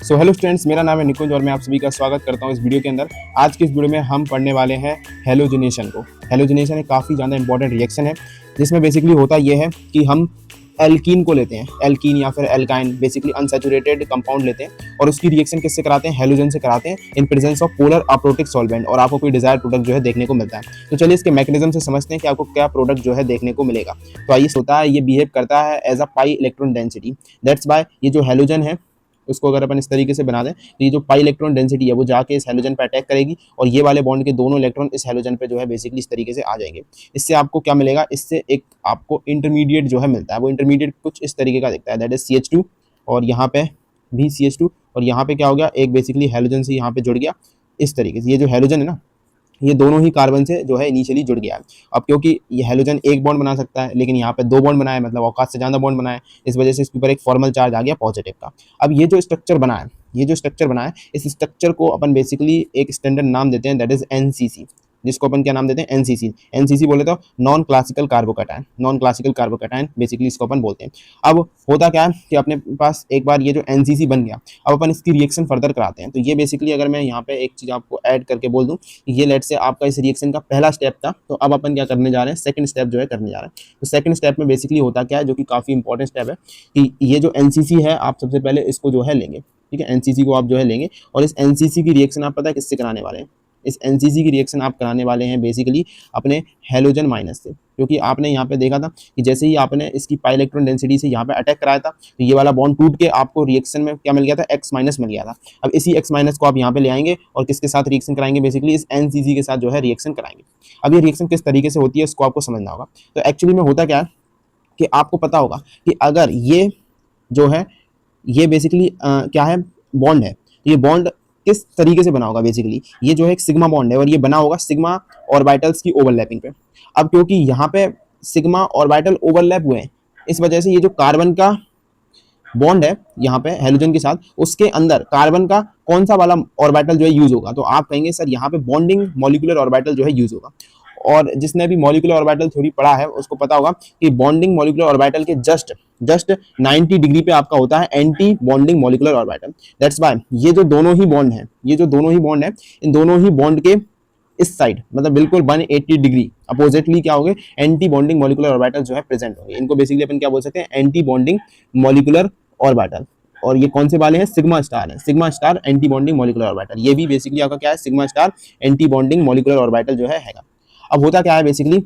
So hello students, मेरा नाम है निकुंज और मैं आप सभी का स्वागत करता हूं इस वीडियो के अंदर। आज की इस वीडियो में हम पढ़ने वाले हैं हेलोजिनेशन को। हेलोजिनेशन एक काफ़ी ज़्यादा इंपॉर्टेंट रिएक्शन है जिसमें बेसिकली होता यह है कि हम एल्कीन को लेते हैं, एल्कीन या फिर एल्काइन, बेसिकली अनसैचुरेटेड कंपाउंड लेते हैं और उसकी रिएक्शन किससे कराते हैं? हेलोजन से कराते हैं in presence of polar aprotic solvent, और आपको कोई डिजायर्ड प्रोडक्ट जो है देखने को मिलता है। तो चलिए इसके मैकेनिज्म से समझते हैं कि आपको क्या प्रोडक्ट जो है देखने को मिलेगा। तो आइए, होता है ये बिहेव करता है as a pi electron density. That's by ये जो हेलोजन है उसको अगर अपन इस तरीके से बना दें तो ये जो पाई इलेक्ट्रॉन डेंसिटी है वो जाके इस हेलोजन पर अटैक करेगी और ये वाले बॉन्ड के दोनों इलेक्ट्रॉन इस हेलोजन पे जो है बेसिकली इस तरीके से आ जाएंगे। इससे आपको क्या मिलेगा? इससे एक आपको इंटरमीडिएट जो है मिलता है। वो इंटरमीडिएट कुछ इस तरीके का दिखता है, दैट इज CH2, और यहाँ पे भी CH2, और यहाँ पे क्या हो गया? एक बेसिकली हेलोजन से यहाँ पे जुड़ गया इस तरीके से। ये जो हेलोजन है ना, ये दोनों ही कार्बन से जो है इनिशियली जुड़ गया है। अब क्योंकि ये हेलोजन एक बॉन्ड बना सकता है लेकिन यहाँ पे दो बॉन्ड बनाए, मतलब औकात से ज़्यादा बॉन्ड बनाए, इस वजह से इसके ऊपर एक फॉर्मल चार्ज आ गया पॉजिटिव का। अब ये जो स्ट्रक्चर बना है, ये जो स्ट्रक्चर बना है, इस स्ट्रक्चर को अपन बेसिकली एक स्टैंडर्ड नाम देते हैं, दैट इज NCC, जिसको अपन क्या नाम देते हैं? NCC। NCC बोले तो non classical carbocation, non classical carbocation basically इसको अपन बोलते हैं। अब होता क्या है कि अपने पास एक बार ये जो NCC बन गया, अब अपन इसकी रिएक्शन फर्दर कराते हैं। तो ये बेसिकली अगर मैं यहाँ पे एक चीज़ आपको ऐड करके बोल दूँ, ये लेट से आपका इस रिएक्शन का पहला स्टेप था, तो अब अपन क्या करने जा रहे हैं? सेकंड स्टेप जो है करने जा रहे हैं। तो सेकंड स्टेप में बेसिकली होता क्या है, जो कि काफ़ी इंपॉर्टेंट स्टेप है, कि ये जो NCC है आप सबसे पहले इसको जो है लेंगे। ठीक है, NCC को आप जो है लेंगे और इस NCC की रिएक्शन आप पता है किससे कराने वाले हैं? इस NCC की रिएक्शन आप कराने वाले हैं बेसिकली अपने हेलोजन माइनस से, क्योंकि आपने यहाँ पे देखा था कि जैसे ही आपने इसकी पाई इलेक्ट्रॉन डेंसिटी से यहाँ पे अटैक कराया था तो ये वाला बॉन्ड टूट के आपको रिएक्शन में क्या मिल गया था? X माइनस मिल गया था। अब इसी X माइनस को आप यहाँ पे ले आएंगे और किसके साथ रिएक्शन कराएंगे? बेसिकली इस NCC के साथ जो है रिएक्शन कराएंगे। अब ये रिएक्शन किस तरीके से होती है इसको आपको समझना होगा। तो एक्चुअली में होता क्या है कि आपको पता होगा कि अगर ये जो है ये बेसिकली क्या है? बॉन्ड है। तो ये बॉन्ड किस तरीके से बना होगा? बेसिकली ये जो है एक सिग्मा बॉन्ड है और ये बना होगा सिग्मा ऑर्बिटल्स की ओवरलैपिंग पे। अब क्योंकि यहाँ पे सिग्मा ऑर्बिटल ओवरलैप हुए हैं, इस वजह से ये जो कार्बन का बॉन्ड है यहाँ पे हेलोजन के साथ, उसके अंदर कार्बन का कौन सा वाला ऑर्बिटल जो है यूज होगा? तो आप कहेंगे सर यहाँ पे बॉन्डिंग मॉलिक्यूलर ऑर्बिटल जो है यूज होगा। और जिसने भी मॉलिक्यूलर ऑर्बिटल थ्योरी पढ़ा है उसको पता होगा कि बॉन्डिंग मॉलिक्यूलर ऑर्बिटल के जस्ट जस्ट 90 डिग्री पे आपका होता है anti bonding molecular orbital. That's why ये जो दोनों ही बॉन्ड है, ये जो दोनों ही बॉन्ड है, इन दोनों ही बॉन्ड के इस साइड मतलब बिल्कुल 180 डिग्री अपोजिटली क्या होंगे? एंटी बॉन्डिंग मॉलिक्यूलर ऑर्बिटल जो है प्रेजेंट होंगे। इनको बेसिकली अपन क्या बोल सकते हैं? Anti bonding molecular orbital. और ये कौन से वाले हैं? सिग्मा स्टार है, sigma star anti bonding molecular orbital. ये भी बेसिकली आपका क्या है? Sigma star anti bonding molecular orbital जो है। अब होता क्या है बेसिकली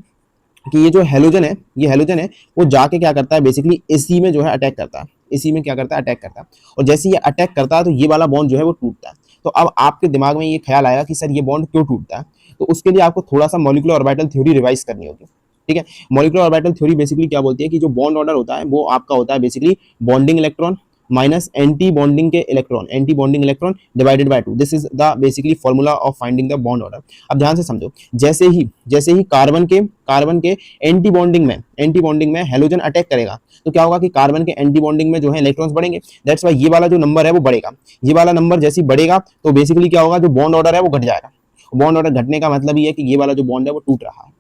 कि ये जो हेलोजन है, ये हेलोजन है, वो जाके क्या करता है? बेसिकली इसी में जो है अटैक करता है। इसी में क्या करता है? अटैक करता है। और जैसे ये अटैक करता है तो ये वाला बॉन्ड जो है वो टूटता है। तो अब आपके दिमाग में ये ख्याल आएगा कि सर ये बॉन्ड क्यों टूटता है? तो उसके लिए आपको थोड़ा सा मॉलिक्यूलर ऑर्बिटल थ्योरी रिवाइज करनी होगी। ठीक है, मॉलिक्यूलर ऑर्बिटल थ्योरी बेसिकली क्या बोलती है कि जो बॉन्ड ऑर्डर होता है वो आपका होता है basically bonding electron minus anti bonding के electron, anti bonding electron divided by 2। This is the basically formula of finding the bond order. अब ध्यान से समझो, जैसे ही कार्बन के एंटी बॉन्डिंग में हेलोजन अटैक करेगा तो क्या होगा कि कार्बन के एंटी बॉन्डिंग में जो है इलेक्ट्रॉन्स बढ़ेंगे। दैट्स वाई ये वाला जो नंबर है वो बढ़ेगा। ये वाला नंबर जैसे ही बढ़ेगा तो बेसिकली क्या होगा? जो बॉन्ड ऑर्डर है वो घट जाएगा। बॉन्ड ऑर्डर घटने का मतलब ये है कि ये वाला जो बॉन्ड है वो टूट रहा है,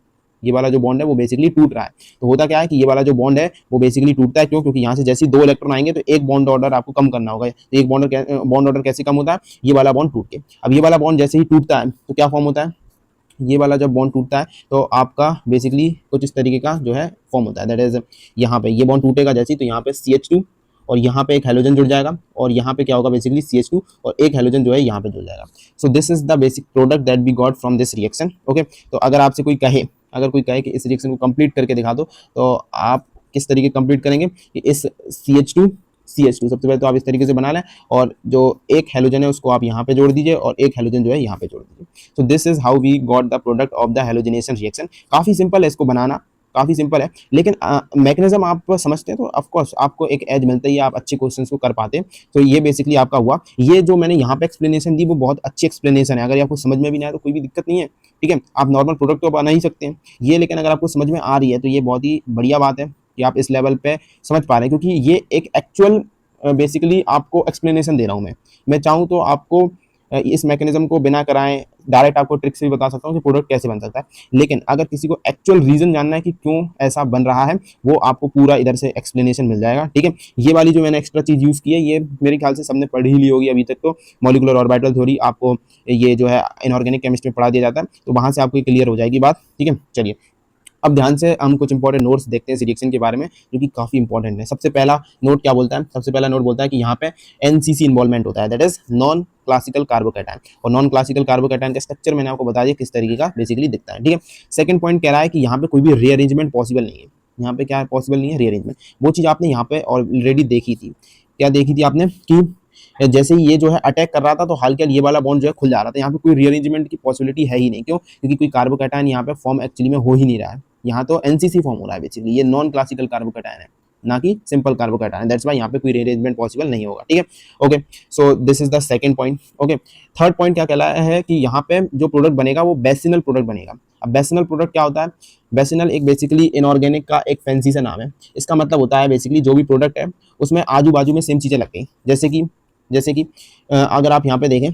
ये वाला जो बॉन्ड है वो बेसिकली टूट रहा है। तो होता क्या है कि ये वाला जो बॉन्ड है वो बेसिकली टूटता है। क्यों? क्योंकि यहाँ से जैसे ही दो इलेक्ट्रॉन आएंगे तो एक बॉन्ड ऑर्डर आपको कम करना होगा। तो एक बॉन्ड ऑर्डर कैसे कम होता है? ये वाला बॉन्ड टूट के। अब ये वाला बॉन्ड जैसे ही टूटता है तो क्या फॉर्म होता है? ये वाला जब बॉन्ड टूटता है तो आपका बेसिकली कुछ इस तरीके का जो है फॉर्म होता है। दैट इज यहाँ पे ये बॉन्ड टूटेगा जैसे ही, तो यहाँ पे CH2 और यहाँ पे एक हेलोजन जुड़ जाएगा और यहाँ पे क्या होगा? बेसिकली CH2 और एक हेलोजन जो है यहाँ पे जुड़ जाएगा। So this is the basic product that we got from this reaction. Okay, तो अगर कोई कहे कि इस रिएक्शन को कंप्लीट करके दिखा दो, तो आप किस तरीके कंप्लीट करेंगे कि इस CH2 सबसे पहले तो आप इस तरीके से बना लें और जो एक हेलोजन है उसको आप यहाँ पे जोड़ दीजिए और एक हेलोजन जो है यहाँ पे जोड़ दीजिए। So this is how we got the product of the halogenation reaction. काफ़ी सिंपल है इसको बनाना, काफ़ी सिंपल है, लेकिन मैकेनिज्म आप समझते हैं तो ऑफकोर्स आपको एक एज मिलता ही है, आप अच्छे क्वेश्चंस को कर पाते हैं। तो ये बेसिकली आपका हुआ। ये जो मैंने यहाँ पे एक्सप्लेनेशन दी वो बहुत अच्छी एक्सप्लेनेशन है। अगर आपको समझ में भी नहीं आया तो कोई भी दिक्कत नहीं है, ठीक है, आप नॉर्मल प्रोडक्ट तो बना ही सकते हैं ये, लेकिन अगर आपको समझ में आ रही है तो ये बहुत ही बढ़िया बात है कि आप इस लेवल पे समझ पा रहे हैं, क्योंकि ये एक एक्चुअल बेसिकली आपको एक्सप्लेनेशन दे रहा हूँ मैं चाहूँ तो आपको इस मैकेनिज्म को बिना कराएं डायरेक्ट आपको ट्रिक से भी बता सकता हूँ कि प्रोडक्ट कैसे बन सकता है, लेकिन अगर किसी को एक्चुअल रीजन जानना है कि क्यों ऐसा बन रहा है, वो आपको पूरा इधर से एक्सप्लेनेशन मिल जाएगा। ठीक है, ये वाली जो मैंने एक्स्ट्रा चीज यूज की है, ये मेरे ख्याल से सबने पढ़ ही ली होगी अभी तक, तो मॉलिक्यूलर ऑर्बिटल थ्योरी आपको ये जो है इनऑर्गेनिक केमिस्ट्री में पढ़ा दिया जाता है, तो वहां से आपको क्लियर हो जाएगी बात। ठीक है, चलिए अब ध्यान से हम कुछ इंपॉर्टेंट नोट्स देखते हैं इस रिएक्शन के बारे में, जो कि काफी इंपॉर्टेंट है। सबसे पहला नोट क्या बोलता है? सबसे पहला नोट बोलता है कि यहाँ पे एनसीसी इन्वॉल्वमेंट होता है, that is non classical carbocation. और नॉन क्लासिकल कार्बोकैटायन का स्ट्रक्चर मैंने आपको बता दिया किस तरीके का बेसिकली दिखता है। ठीक है, सेकंड पॉइंट कह रहा है कि यहाँ पे कोई भी रीअरेंजमेंट पॉसिबल नहीं है। यहाँ पे क्या पॉसिबल नहीं है? रीअरेंजमेंट। वो चीज आपने यहाँ पे ऑलरेडी देखी थी। क्या देखी थी आपने? कि जैसे ही ये जो है अटैक कर रहा था तो हल्के ये वाला बॉन्ड जो है खुल जा रहा था। यहाँ पे कोई रीअरेंजमेंट की पॉसिबिलिटी है ही नहीं। क्यों? क्योंकि कोई कार्बोकैटायन यहाँ पे फॉर्म एक्चुअली में हो ही नहीं रहा है। यहाँ तो एनसीसी फॉर्म हो रहा है बेसिकली। ये नॉन क्लासिकल कार्बोकैटायन है, ना कि सिंपल कार्बोकैटायन। दैट्स व्हाई यहाँ पे कोई रीअरेंजमेंट पॉसिबल नहीं होगा। ठीक है, okay, so this is the second point. Okay, third point क्या कहला है कि यहाँ पे जो प्रोडक्ट बनेगा वो बेसिनल प्रोडक्ट बनेगा। अब बेसिनल प्रोडक्ट क्या होता है? बेसिनल एक बेसिकली इनऑर्गेनिक का एक फैंसी सा नाम है। इसका मतलब होता है बेसिकली जो भी प्रोडक्ट है उसमें आजू बाजू में सेम चीजें लग गई। जैसे कि अगर आप यहाँ पे देखें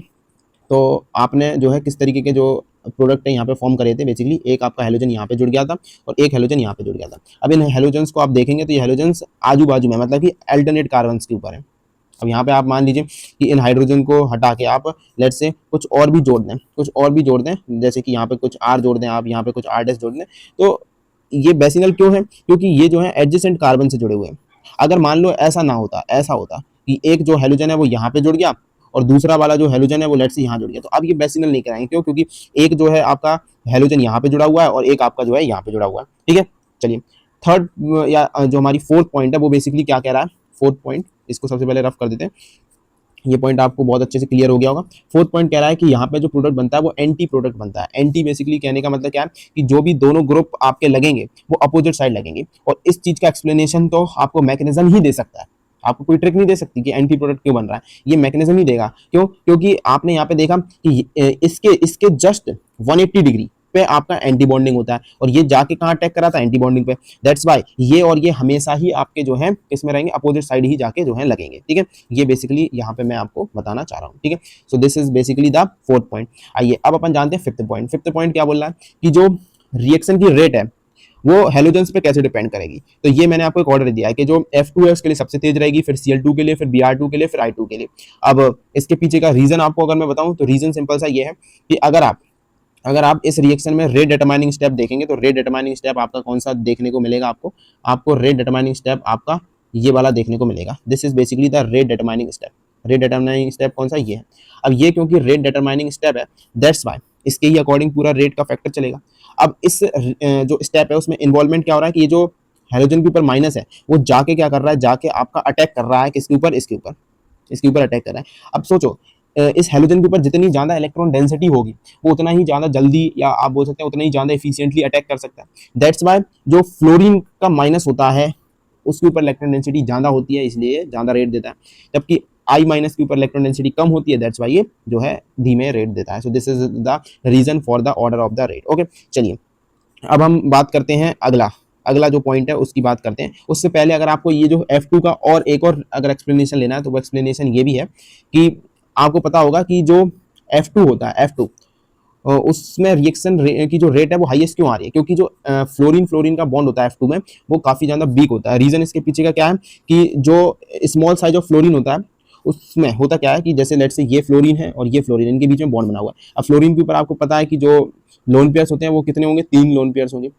तो आपने जो है किस तरीके के जो प्रोडक्ट है यहाँ पे फॉर्म करे थे। बेसिकली एक आपका हेलोजन यहाँ पे जुड़ गया था और एक हेलोजन यहाँ पे जुड़ गया था। अब इन हेलोजन्स को आप देखेंगे तो ये हेलोजन्स आजू बाजू में मतलब कि अल्टरनेट कार्बन्स के ऊपर है। अब यहाँ पे आप मान लीजिए कि इन हाइड्रोजन को हटा के आप लेट से कुछ और भी जोड़ दें, जैसे कि यहाँ पे कुछ आर जोड़ दें, आप यहाँ पे कुछ आर डैश जोड़ दें, तो ये बेसिनल क्यों है? क्योंकि ये जो है एडजेसेंट कार्बन से जुड़े हुए हैं। अगर मान लो ऐसा होता कि एक जो हेलोजन है वो यहाँ पे जुड़ गया और दूसरा वाला जो हेलोजन है वो लेट से यहाँ जुड़ गया, तो अब ये बेसिनल नहीं कराएंगे। क्यों? क्योंकि एक जो है आपका हेलोजन यहाँ पे जुड़ा हुआ है और एक आपका जो है यहाँ पे जुड़ा हुआ है। ठीक है, चलिए थर्ड या जो हमारी फोर्थ पॉइंट है वो बेसिकली क्या कह रहा है? फोर्थ पॉइंट, इसको सबसे पहले रफ कर देते हैं। ये पॉइंट आपको बहुत अच्छे से क्लियर हो गया होगा। फोर्थ पॉइंट कह रहा है कि यहाँ पे जो प्रोडक्ट बनता है वो एंटी प्रोडक्ट बनता है। एंटी बेसिकली कहने का मतलब क्या है कि जो भी दोनों ग्रुप आपके लगेंगे वो अपोजिट साइड लगेंगे। और इस चीज का एक्सप्लेनेशन तो आपको मैकेनिज्म ही दे सकता है, आपको कोई ट्रिक नहीं दे सकती कि एंटी प्रोडक्ट क्यों बन रहा है। ये मैकेनिज्म ही देगा। क्यों? क्योंकि आपने यहाँ पे देखा कि इसके इसके जस्ट 180 डिग्री पे आपका एंटी बॉन्डिंग होता है और ये जाके कहाँ अटैक करा था? एंटी बॉन्डिंग पे। दैट्स वाई ये और ये हमेशा ही आपके जो है किसमें रहेंगे? अपोजिट साइड ही जाके जो है लगेंगे। ठीक है, ये बेसिकली यहाँ पे मैं आपको बताना चाह रहा हूँ। ठीक है, so this is basically the fourth point. आइए अब अपन जानते हैं फिफ्थ पॉइंट। फिफ्थ पॉइंट क्या बोल रहा है कि जो रिएक्शन की रेट है वो हेलोजेंस पे कैसे डिपेंड करेगी। तो ये मैंने आपको एक ऑर्डर दिया है कि जो F2 है उसके लिए सबसे तेज रहेगी, फिर Cl2 के लिए, फिर Br2 के लिए, फिर I2 के लिए। अब इसके पीछे का रीजन आपको अगर मैं बताऊं तो रीजन सिंपल सा ये है कि अगर आप इस रिएक्शन में रेट डिटरमाइनिंग स्टेप देखेंगे तो रेट डिटरमाइनिंग स्टेप आपका कौन सा देखने को मिलेगा? आपको रेट डिटरमाइनिंग स्टेप आपका ये वाला देखने को मिलेगा। This is basically the rate determining step. Rate determining step कौन सा? ये है। अब ये क्योंकि रेट डिटरमाइनिंग स्टेप है, दैट्स वाई इसके ही अकॉर्डिंग पूरा रेट का फैक्टर चलेगा। अब इस जो स्टेप है उसमें इन्वॉल्वमेंट क्या हो रहा है कि ये जो हेलोजन के ऊपर माइनस है वो जाके क्या कर रहा है? जाके आपका अटैक कर रहा है किसके ऊपर? इसके ऊपर अटैक कर रहा है। अब सोचो इस हेलोजन के ऊपर जितनी ज्यादा इलेक्ट्रॉन डेंसिटी होगी वो उतना ही ज्यादा जल्दी, या आप बोल सकते हैं उतना ही ज्यादा एफिशिएंटली अटैक कर सकता है। दैट्स वाई जो फ्लोरीन का माइनस होता है उसके ऊपर इलेक्ट्रॉन डेंसिटी ज्यादा होती है, इसलिए ज्यादा रेट देता है। जबकि आई माइनस के ऊपर इलेक्ट्रॉन डेंसिटी कम होती है, दैट्स वाई ये जो है धीमे रेट देता है। So this is the reason for the order of the rate. Okay, चलिए अब हम बात करते हैं अगला जो पॉइंट है उसकी बात करते हैं। उससे पहले अगर आपको ये जो F2 का और एक और अगर एक्सप्लेनेशन लेना है तो वो एक्सप्लेनेशन ये भी है कि आपको पता होगा कि जो F2 होता है, F2 उसमें रिएक्शन की जो रेट है वो हाईएस्ट क्यों आ रही है? क्योंकि जो फ्लोरीन का बॉन्ड होता है F2 में वो काफी ज्यादा वीक होता है। रीजन इसके पीछे का क्या है कि जो स्मॉल साइज ऑफ फ्लोरीन होता है उसमें होता क्या है कि जैसे लेट से ये फ्लोरीन है और ये फ्लोरीन, इनके बीच में बॉन्ड बना हुआ है। अब फ्लोरीन के ऊपर आपको पता है कि जो लोन पेयर्स होते हैं वो कितने होंगे? 3 लोन पेयर्स होंगे।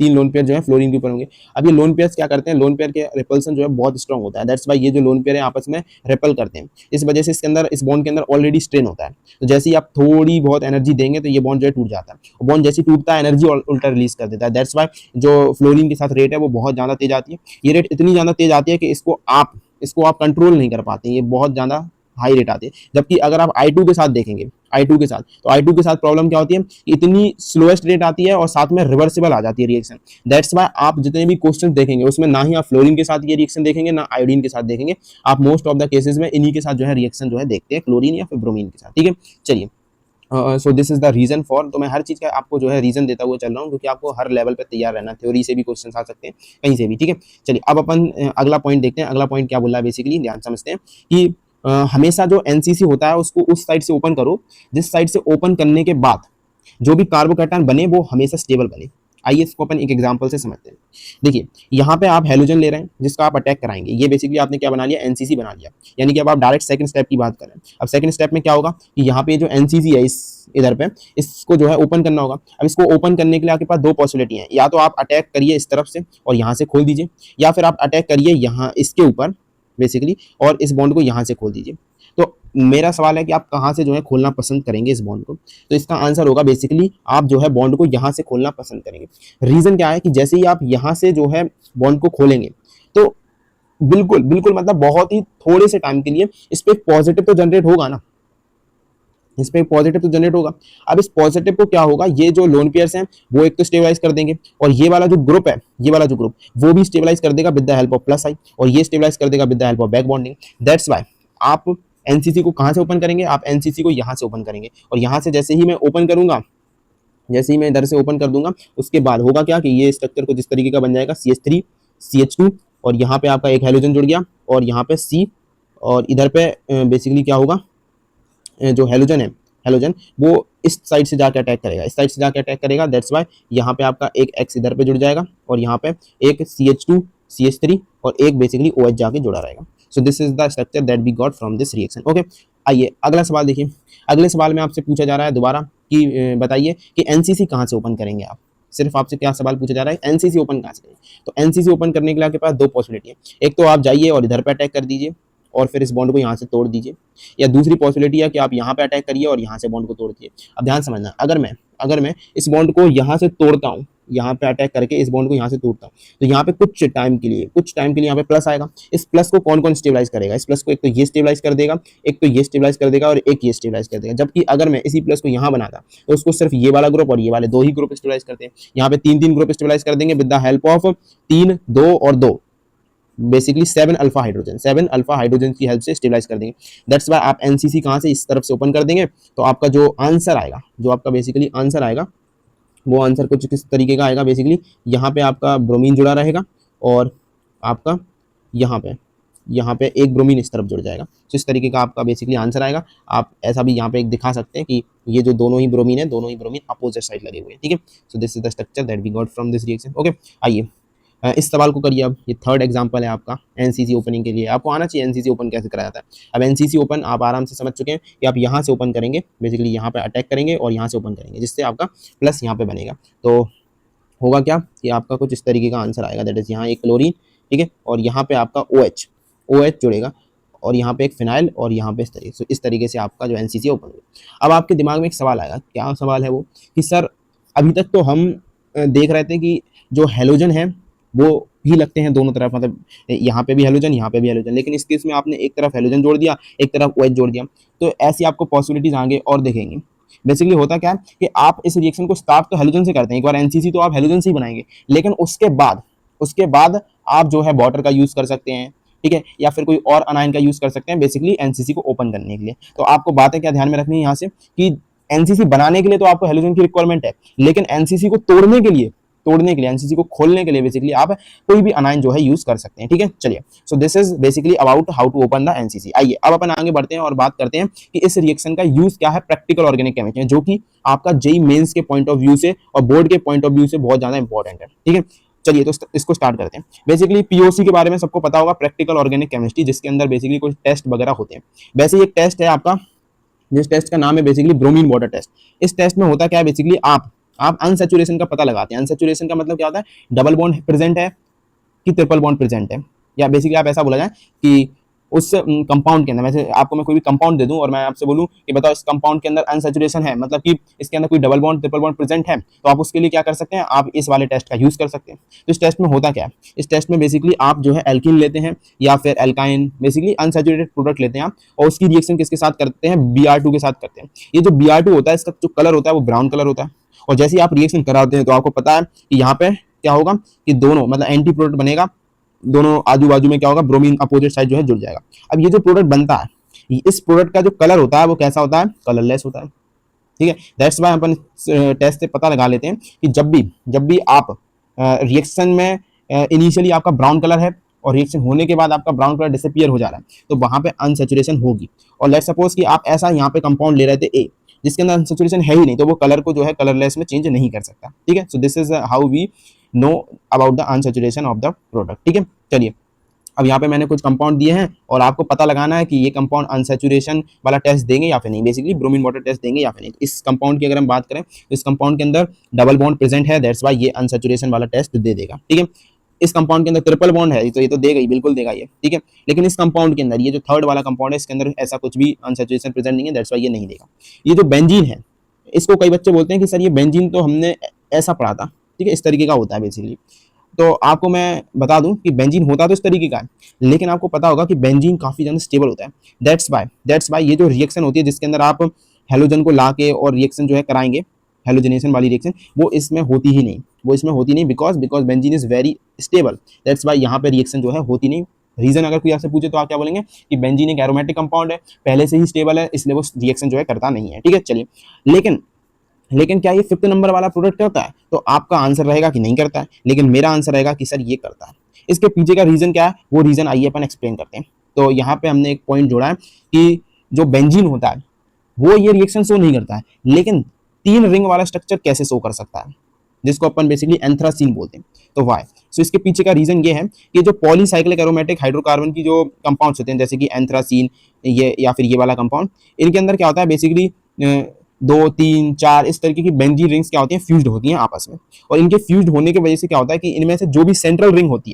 3 लोन पेयर जो है फ्लोरीन के ऊपर होंगे। अब ये लोन पेयर्स क्या करते हैं? लोन पेयर के रिपल्सन जो है बहुत स्ट्रांग होता है। दैट्स वाई ये जो लोन पेयर है आपस में रिपल करते हैं। इस वजह से इसके अंदर इस बॉन्ड के अंदर ऑलरेडी स्ट्रेन होता है। तो जैसे ही आप थोड़ी बहुत एनर्जी देंगे तो ये बॉन्ड जो है टूट जाता है। बॉन्ड जैसे टूटता है एनर्जी उल्टा रिलीज कर देता है। दैट्स वाई जो फ्लोरीन के साथ रेट है वो बहुत ज्यादा तेज आती है। ये रेट इतनी ज्यादा तेज आती है कि इसको आप कंट्रोल नहीं कर पाते। ये बहुत ज्यादा हाई रेट आती है। जबकि अगर आप I2 के साथ देखेंगे, I2 के साथ, तो I2 के साथ प्रॉब्लम क्या होती है? इतनी स्लोएस्ट रेट आती है और साथ में रिवर्सिबल आ जाती है रिएक्शन। दैट्स वाई आप जितने भी क्वेश्चन देखेंगे उसमें ना ही आप फ्लोरीन के साथ ये रिएक्शन देखेंगे ना आयोडीन के साथ देखेंगे। आप मोस्ट ऑफ द केसेस में इन्हीं के साथ जो है रिएक्शन जो है देखते हैं, क्लोरीन या फिर ब्रोमीन के साथ। ठीक है, चलिए so this is the reason for. तो मैं हर चीज का आपको जो है रीजन देता हुआ चल रहा हूँ क्योंकि आपको हर लेवल पे तैयार रहना है। थ्योरी से भी क्वेश्चन आ सकते हैं, कहीं से भी। ठीक है, चलिए अब अपन अगला पॉइंट देखते हैं। अगला पॉइंट क्या बोल रहा है बेसिकली, ध्यान समझते हैं कि हमेशा जो एनसीसी होता है उसको उस साइड से ओपन करो जिस साइड से ओपन करने के बाद जो भी कार्बोकैटायन बने वो हमेशा स्टेबल बने। आइए इसको अपन एक एग्जांपल से समझते हैं। देखिए यहाँ पे आप हेलोजन ले रहे हैं जिसका आप अटैक कराएंगे, ये बेसिकली आपने क्या बना लिया, एनसीसी बना लिया। यानी कि अब आप डायरेक्ट सेकंड स्टेप की बात करें। अब सेकंड स्टेप में क्या होगा कि यहाँ पे जो एनसीसी है इस इधर पे इसको जो है ओपन करना होगा। अब इसको ओपन करने के लिए आपके पास दो पॉसिबिलिटी है, या तो आप अटैक करिए इस तरफ से और यहाँ से खोल दीजिए, या फिर आप अटैक करिए यहाँ इसके ऊपर बेसिकली और इस बॉन्ड को यहाँ से खोल दीजिए। तो मेरा सवाल है कि आप कहाँ से जो है खोलना पसंद करेंगे इस बॉन्ड को। तो इसका आंसर होगा बेसिकली आप जो है बॉन्ड को यहाँ से खोलना पसंद करेंगे। रीजन क्या है कि जैसे ही आप यहाँ से जो है बॉन्ड को खोलेंगे तो बिल्कुल बिल्कुल मतलब बहुत ही थोड़े से टाइम के लिए इस पे पॉजिटिव तो जनरेट होगा ना, इस पे पॉजिटिव तो जनरेट होगा। अब इस पॉजिटिव को क्या होगा, ये जो लोन पेयर्स हैं वो एक तो स्टेबलाइज कर देंगे और ये वाला जो ग्रुप है, ये वाला जो ग्रुप वो भी स्टेबलाइज कर देगा with the help of plus I, और ये स्टेबलाइज कर देगा with the help of back bonding. That's why आप एनसीसी को कहां से ओपन करेंगे, आप एनसीसी को यहां से ओपन करेंगे, और यहां से जैसे ही मैं ओपन करूंगा, जैसे ही मैं इधर से ओपन कर दूंगा उसके बाद होगा क्या कि ये स्ट्रक्चर कुछ इस तरीके का बन जाएगा, CH3 CH2 और यहाँ पे आपका एक हेलोजन जुड़ गया और यहाँ पे C, और इधर पे बेसिकली क्या होगा, जो हेलोजन है, हेलोजन वो इस साइड से जाके अटैक करेगा, इस साइड से जाके अटैक करेगा। दैट्स व्हाई यहाँ पे आपका एक X इधर पे जुड़ जाएगा और यहाँ पे एक CH2 CH3 और एक बेसिकली OH जाके जुड़ा रहेगा। So this is the structure that we got from this reaction. Okay, आइए अगला सवाल देखिए। अगले सवाल में आपसे पूछा जा रहा है दोबारा कि बताइए कि एनसीसी कहाँ से ओपन करेंगे आप। सिर्फ आपसे क्या सवाल पूछा जा रहा है, एनसीसी ओपन कहाँ से करेंगे। तो एनसीसी ओपन करने के लिए आपके पास दो पॉसिबिलिटी है, एक तो आप जाइए और इधर पे अटैक कर दीजिए और फिर इस बॉन्ड को यहाँ से तोड़ दीजिए, या दूसरी पॉसिबिलिटी है कि आप यहाँ पे अटैक करिए और यहाँ से बॉन्ड को तोड़ दीजिए। अब ध्यान समझना, अगर मैं इस बॉन्ड को यहाँ से तोड़ता हूँ, यहाँ पे अटैक करके इस बॉन्ड को यहाँ से तोड़ता हूँ, तो यहाँ पे कुछ टाइम के लिए यहाँ पे प्लस आएगा। इस प्लस को कौन कौन स्टेबलाइज करेगा, इस प्लस को एक तो ये स्टेबलाइज कर देगा, एक तो ये स्टेबलाइज कर देगा और एक ये स्टेबलाइज कर देगा। जबकि अगर मैं इसी प्लस को यहाँ बनाता तो उसको सिर्फ ये वाला ग्रुप और ये वाले दो ही ग्रुप स्टेबलाइज करते हैं। यहाँ पे तीन ग्रुप स्टेबलाइज कर देंगे विद द हेल्प ऑफ 3 2 और 2, बेसिकली 7 अल्फा हाइड्रोजन की हेल्प से स्टेबलाइज कर देंगे। दैट्स व्हाई आप एनसीसी कहाँ से इस तरफ से ओपन कर देंगे तो आपका जो आंसर आएगा, जो आपका बेसिकली आंसर आएगा वो आंसर कुछ किस तरीके का आएगा। बेसिकली यहाँ पे आपका ब्रोमीन जुड़ा रहेगा और आपका यहाँ पे एक ब्रोमीन इस तरफ जुड़ जाएगा। तो इस तरीके का आपका बेसिकली आंसर आएगा। आप ऐसा भी यहाँ पे एक दिखा सकते हैं कि ये जो दोनों ही ब्रोमीन है, दोनों ही ब्रोमीन अपोजिट साइड लगे हुए हैं। ठीक है, so this is the structure that we got from this reaction. Okay, आइए इस सवाल को करिए। अब ये थर्ड एग्जांपल है आपका एनसीसी ओपनिंग के लिए। आपको आना चाहिए एनसीसी ओपन कैसे कराया जाता है। अब एनसीसी ओपन आप आराम से समझ चुके हैं कि आप यहाँ से ओपन करेंगे, बेसिकली यहाँ पे अटैक करेंगे और यहाँ से ओपन करेंगे, जिससे आपका प्लस यहाँ पे बनेगा। तो होगा क्या कि आपका कुछ इस तरीके का आंसर आएगा, दैट इज यहाँ एक क्लोरीन, ठीक है, और यहाँ पे आपका OH जुड़ेगा और यहाँ पे एक फिनाइल और यहाँ पे इस तरीके से आपका जो एनसीसी ओपन होगा। अब आपके दिमाग में एक सवाल आएगा, क्या सवाल है वो कि सर अभी तक तो हम देख रहे थे कि जो हेलोजन है वो भी लगते हैं दोनों तरफ, मतलब यहाँ पे भी हेलोजन यहाँ पे भी हेलोजन, लेकिन इस केस में आपने एक तरफ हेलोजन जोड़ दिया, एक तरफ OH जोड़ दिया। तो ऐसी आपको पॉसिबिलिटीज आगे और देखेंगे। बेसिकली होता क्या है कि आप इस रिएक्शन को स्टार्ट तो हेलोजन से करते हैं, एक बार एनसीसी तो आप हेलोजन से ही बनाएंगे, लेकिन उसके बाद आप जो है वाटर का यूज कर सकते हैं, ठीक है, या फिर कोई और अनायन का यूज कर सकते हैं बेसिकली एनसीसी को ओपन करने के लिए। तो आपको बातें क्या ध्यान में रखनी है यहाँ से कि एनसीसी बनाने के लिए तो आपको हेलोजन की रिक्वायरमेंट है, लेकिन एनसीसी को तोड़ने के लिए एनसीसी को खोलने के लिए बेसिकली आप कोई भी अनायन जो है यूज कर सकते हैं। ठीक है, चलिए, so this is basically about how to open the NCC. आइए अब अपन आगे बढ़ते हैं और बात करते हैं कि इस रिएक्शन का यूज क्या है प्रैक्टिकल ऑर्गेनिक केमिस्ट्री में, जो कि आपका जेई मेंस के पॉइंट ऑफ व्यू से और बोर्ड के पॉइंट ऑफ व्यू से बहुत ज्यादा इंपॉर्टेंट है। ठीक है, चलिए तो इसको स्टार्ट करते हैं। बेसिकली पीओसी के बारे में सबको पता होगा, प्रैक्टिकल ऑर्गेनिक केमिस्ट्री, जिसके अंदर बेसिकली कुछ टेस्ट वगैरह होते हैं। वैसे एक टेस्ट है आपका, जिस टेस्ट का नाम है बेसिकली ब्रोमीन वाटर टेस्ट। इस टेस्ट में होता क्या है, बेसिकली आप अनसैचुरेशन का पता लगाते हैं। अनसैचुरेशन का मतलब क्या होता है, डबल बॉन्ड प्रेजेंट है कि ट्रिपल बॉन्ड प्रेजेंट है, या बेसिकली आप ऐसा बोला जाए कि उस कंपाउंड के अंदर, वैसे आपको मैं कोई भी कंपाउंड दे दूं और मैं आपसे बोलूं कि बताओ इस कंपाउंड के अंदर अनसैचुरेशन है, मतलब कि इसके अंदर कोई double bond triple bond present है, तो आप उसके लिए क्या कर सकते हैं, आप इस वाले टेस्ट का यूज कर सकते हैं। तो इस टेस्ट में होता क्या है, इस टेस्ट में बेसिकली आप जो है एल्कीन लेते हैं या फिर एल्काइन, बेसिकली अनसैचुरेटेड प्रोडक्ट लेते हैं आप, और उसकी रिएक्शन किसके साथ करते हैं, Br2 के साथ करते हैं। ये जो Br2 होता है, इसका जो कलर होता है वो ब्राउन कलर होता है, और जैसे ही आप रिएक्शन कराते हैं तो आपको पता है कि यहाँ पे क्या होगा कि दोनों मतलब एंटी प्रोडक्ट बनेगा, दोनों आजू बाजू में क्या होगा, ब्रोमीन अपोजिट साइड जो है जुड़ जाएगा। अब ये जो प्रोडक्ट बनता है, इस प्रोडक्ट का जो कलर होता है वो कैसा होता है, कलरलेस होता है। ठीक है, दैट्स व्हाई अपन टेस्ट से पता लगा लेते हैं कि जब भी आप रिएक्शन में इनिशियली आपका ब्राउन कलर है और रिएक्शन होने के बाद आपका ब्राउन कलर डिसअपियर हो जा रहा है, तो वहां पे अनसेचुरेशन होगी। और लेट्स सपोज कि आप ऐसा यहाँ पे कंपाउंड ले रहे थे ए, जिसके अंदर अनसेचुरेशन है ही नहीं, तो वो कलर को जो है कलरलेस में चेंज नहीं कर सकता। ठीक है, so this is how we know about the unsaturation of the product. ठीक है, चलिए अब यहाँ पे मैंने कुछ कंपाउंड दिए हैं और आपको पता लगाना है कि ये कंपाउंड अनसेचुरेशन वाला टेस्ट देंगे या फिर नहीं, बेसिकली ब्रोमीन वाटर टेस्ट देंगे या फिर नहीं। इस कंपाउंड की अगर हम बात करें तो इस कंपाउंड के अंदर डबल बॉन्ड प्रेजेंट है, दैट्स व्हाई ये अनसेचुरेशन वाला टेस्ट दे देगा। ठीक है, इस कंपाउंड के अंदर ट्रिपल बॉन्ड है तो ये तो देगा ही, बिल्कुल देगा ये। ठीक है, लेकिन इस कंपाउंड के अंदर ये जो थर्ड वाला कंपाउंड है इसके अंदर ऐसा कुछ भी अनसेचुरेशन प्रेजेंट नहीं है, दैट्स व्हाई ये नहीं देगा। ये जो बेंजीन है, इसको कई बच्चे बोलते हैं कि सर ये बेंजीन तो हमने ऐसा पढ़ा था। ठीक है, इस तरीके का होता है बेसिकली। तो आपको मैं बता दूं कि बेंजीन होता तो इस तरीके का है, लेकिन आपको पता होगा कि बेंजीन काफी ज्यादा स्टेबल होता है। दैट्स बाय ये जो रिएक्शन होती है जिसके अंदर आप हेलोजन को ला के और रिएक्शन जो है कराएंगे, हेलोजनेशन वाली रिएक्शन, वो इसमें होती ही नहीं, because benzene is very stable. That's Y यहाँ पे रिएक्शन जो है होती नहीं। रीजन अगर कोई आपसे पूछे तो आप क्या बोलेंगे कि बेंजीन एक एरोमेटिक कंपाउंड है, पहले से ही स्टेबल है, इसलिए वो रिएक्शन जो है करता नहीं है। ठीक है, चलिए लेकिन क्या ये 5th नंबर वाला प्रोडक्ट करता है? तो आपका आंसर रहेगा कि नहीं करता है, लेकिन मेरा आंसर रहेगा कि सर ये करता है। इसके पीछे का रीजन क्या है, वो रीजन आइए अपन एक्सप्लेन करते हैं। तो यहाँ पे हमने एक पॉइंट जोड़ा है कि जो बेंजीन होता है वो ये रिएक्शन शो नहीं करता है, लेकिन 3 रिंग वाला स्ट्रक्चर कैसे शो कर सकता है, जिसको अपन बेसिकली एंथ्रासीन बोलते हैं। तो वाई, सो इसके पीछे का रीजन ये है कि जो पॉलीसाइक्लिक एरोमेटिक हाइड्रोकार्बन की जो कंपाउंड्स होते हैं, जैसे कि एंथ्रासीन ये या फिर ये वाला कंपाउंड, इनके अंदर क्या होता है बेसिकली 2, 3, 4 इस तरीके की बेंजीन रिंग्स क्या होती हैं, फ्यूज्ड होती हैं आपस में। और इनके फ्यूज्ड होने की वजह से क्या होता है कि इनमें से जो भी सेंट्रल रिंग होती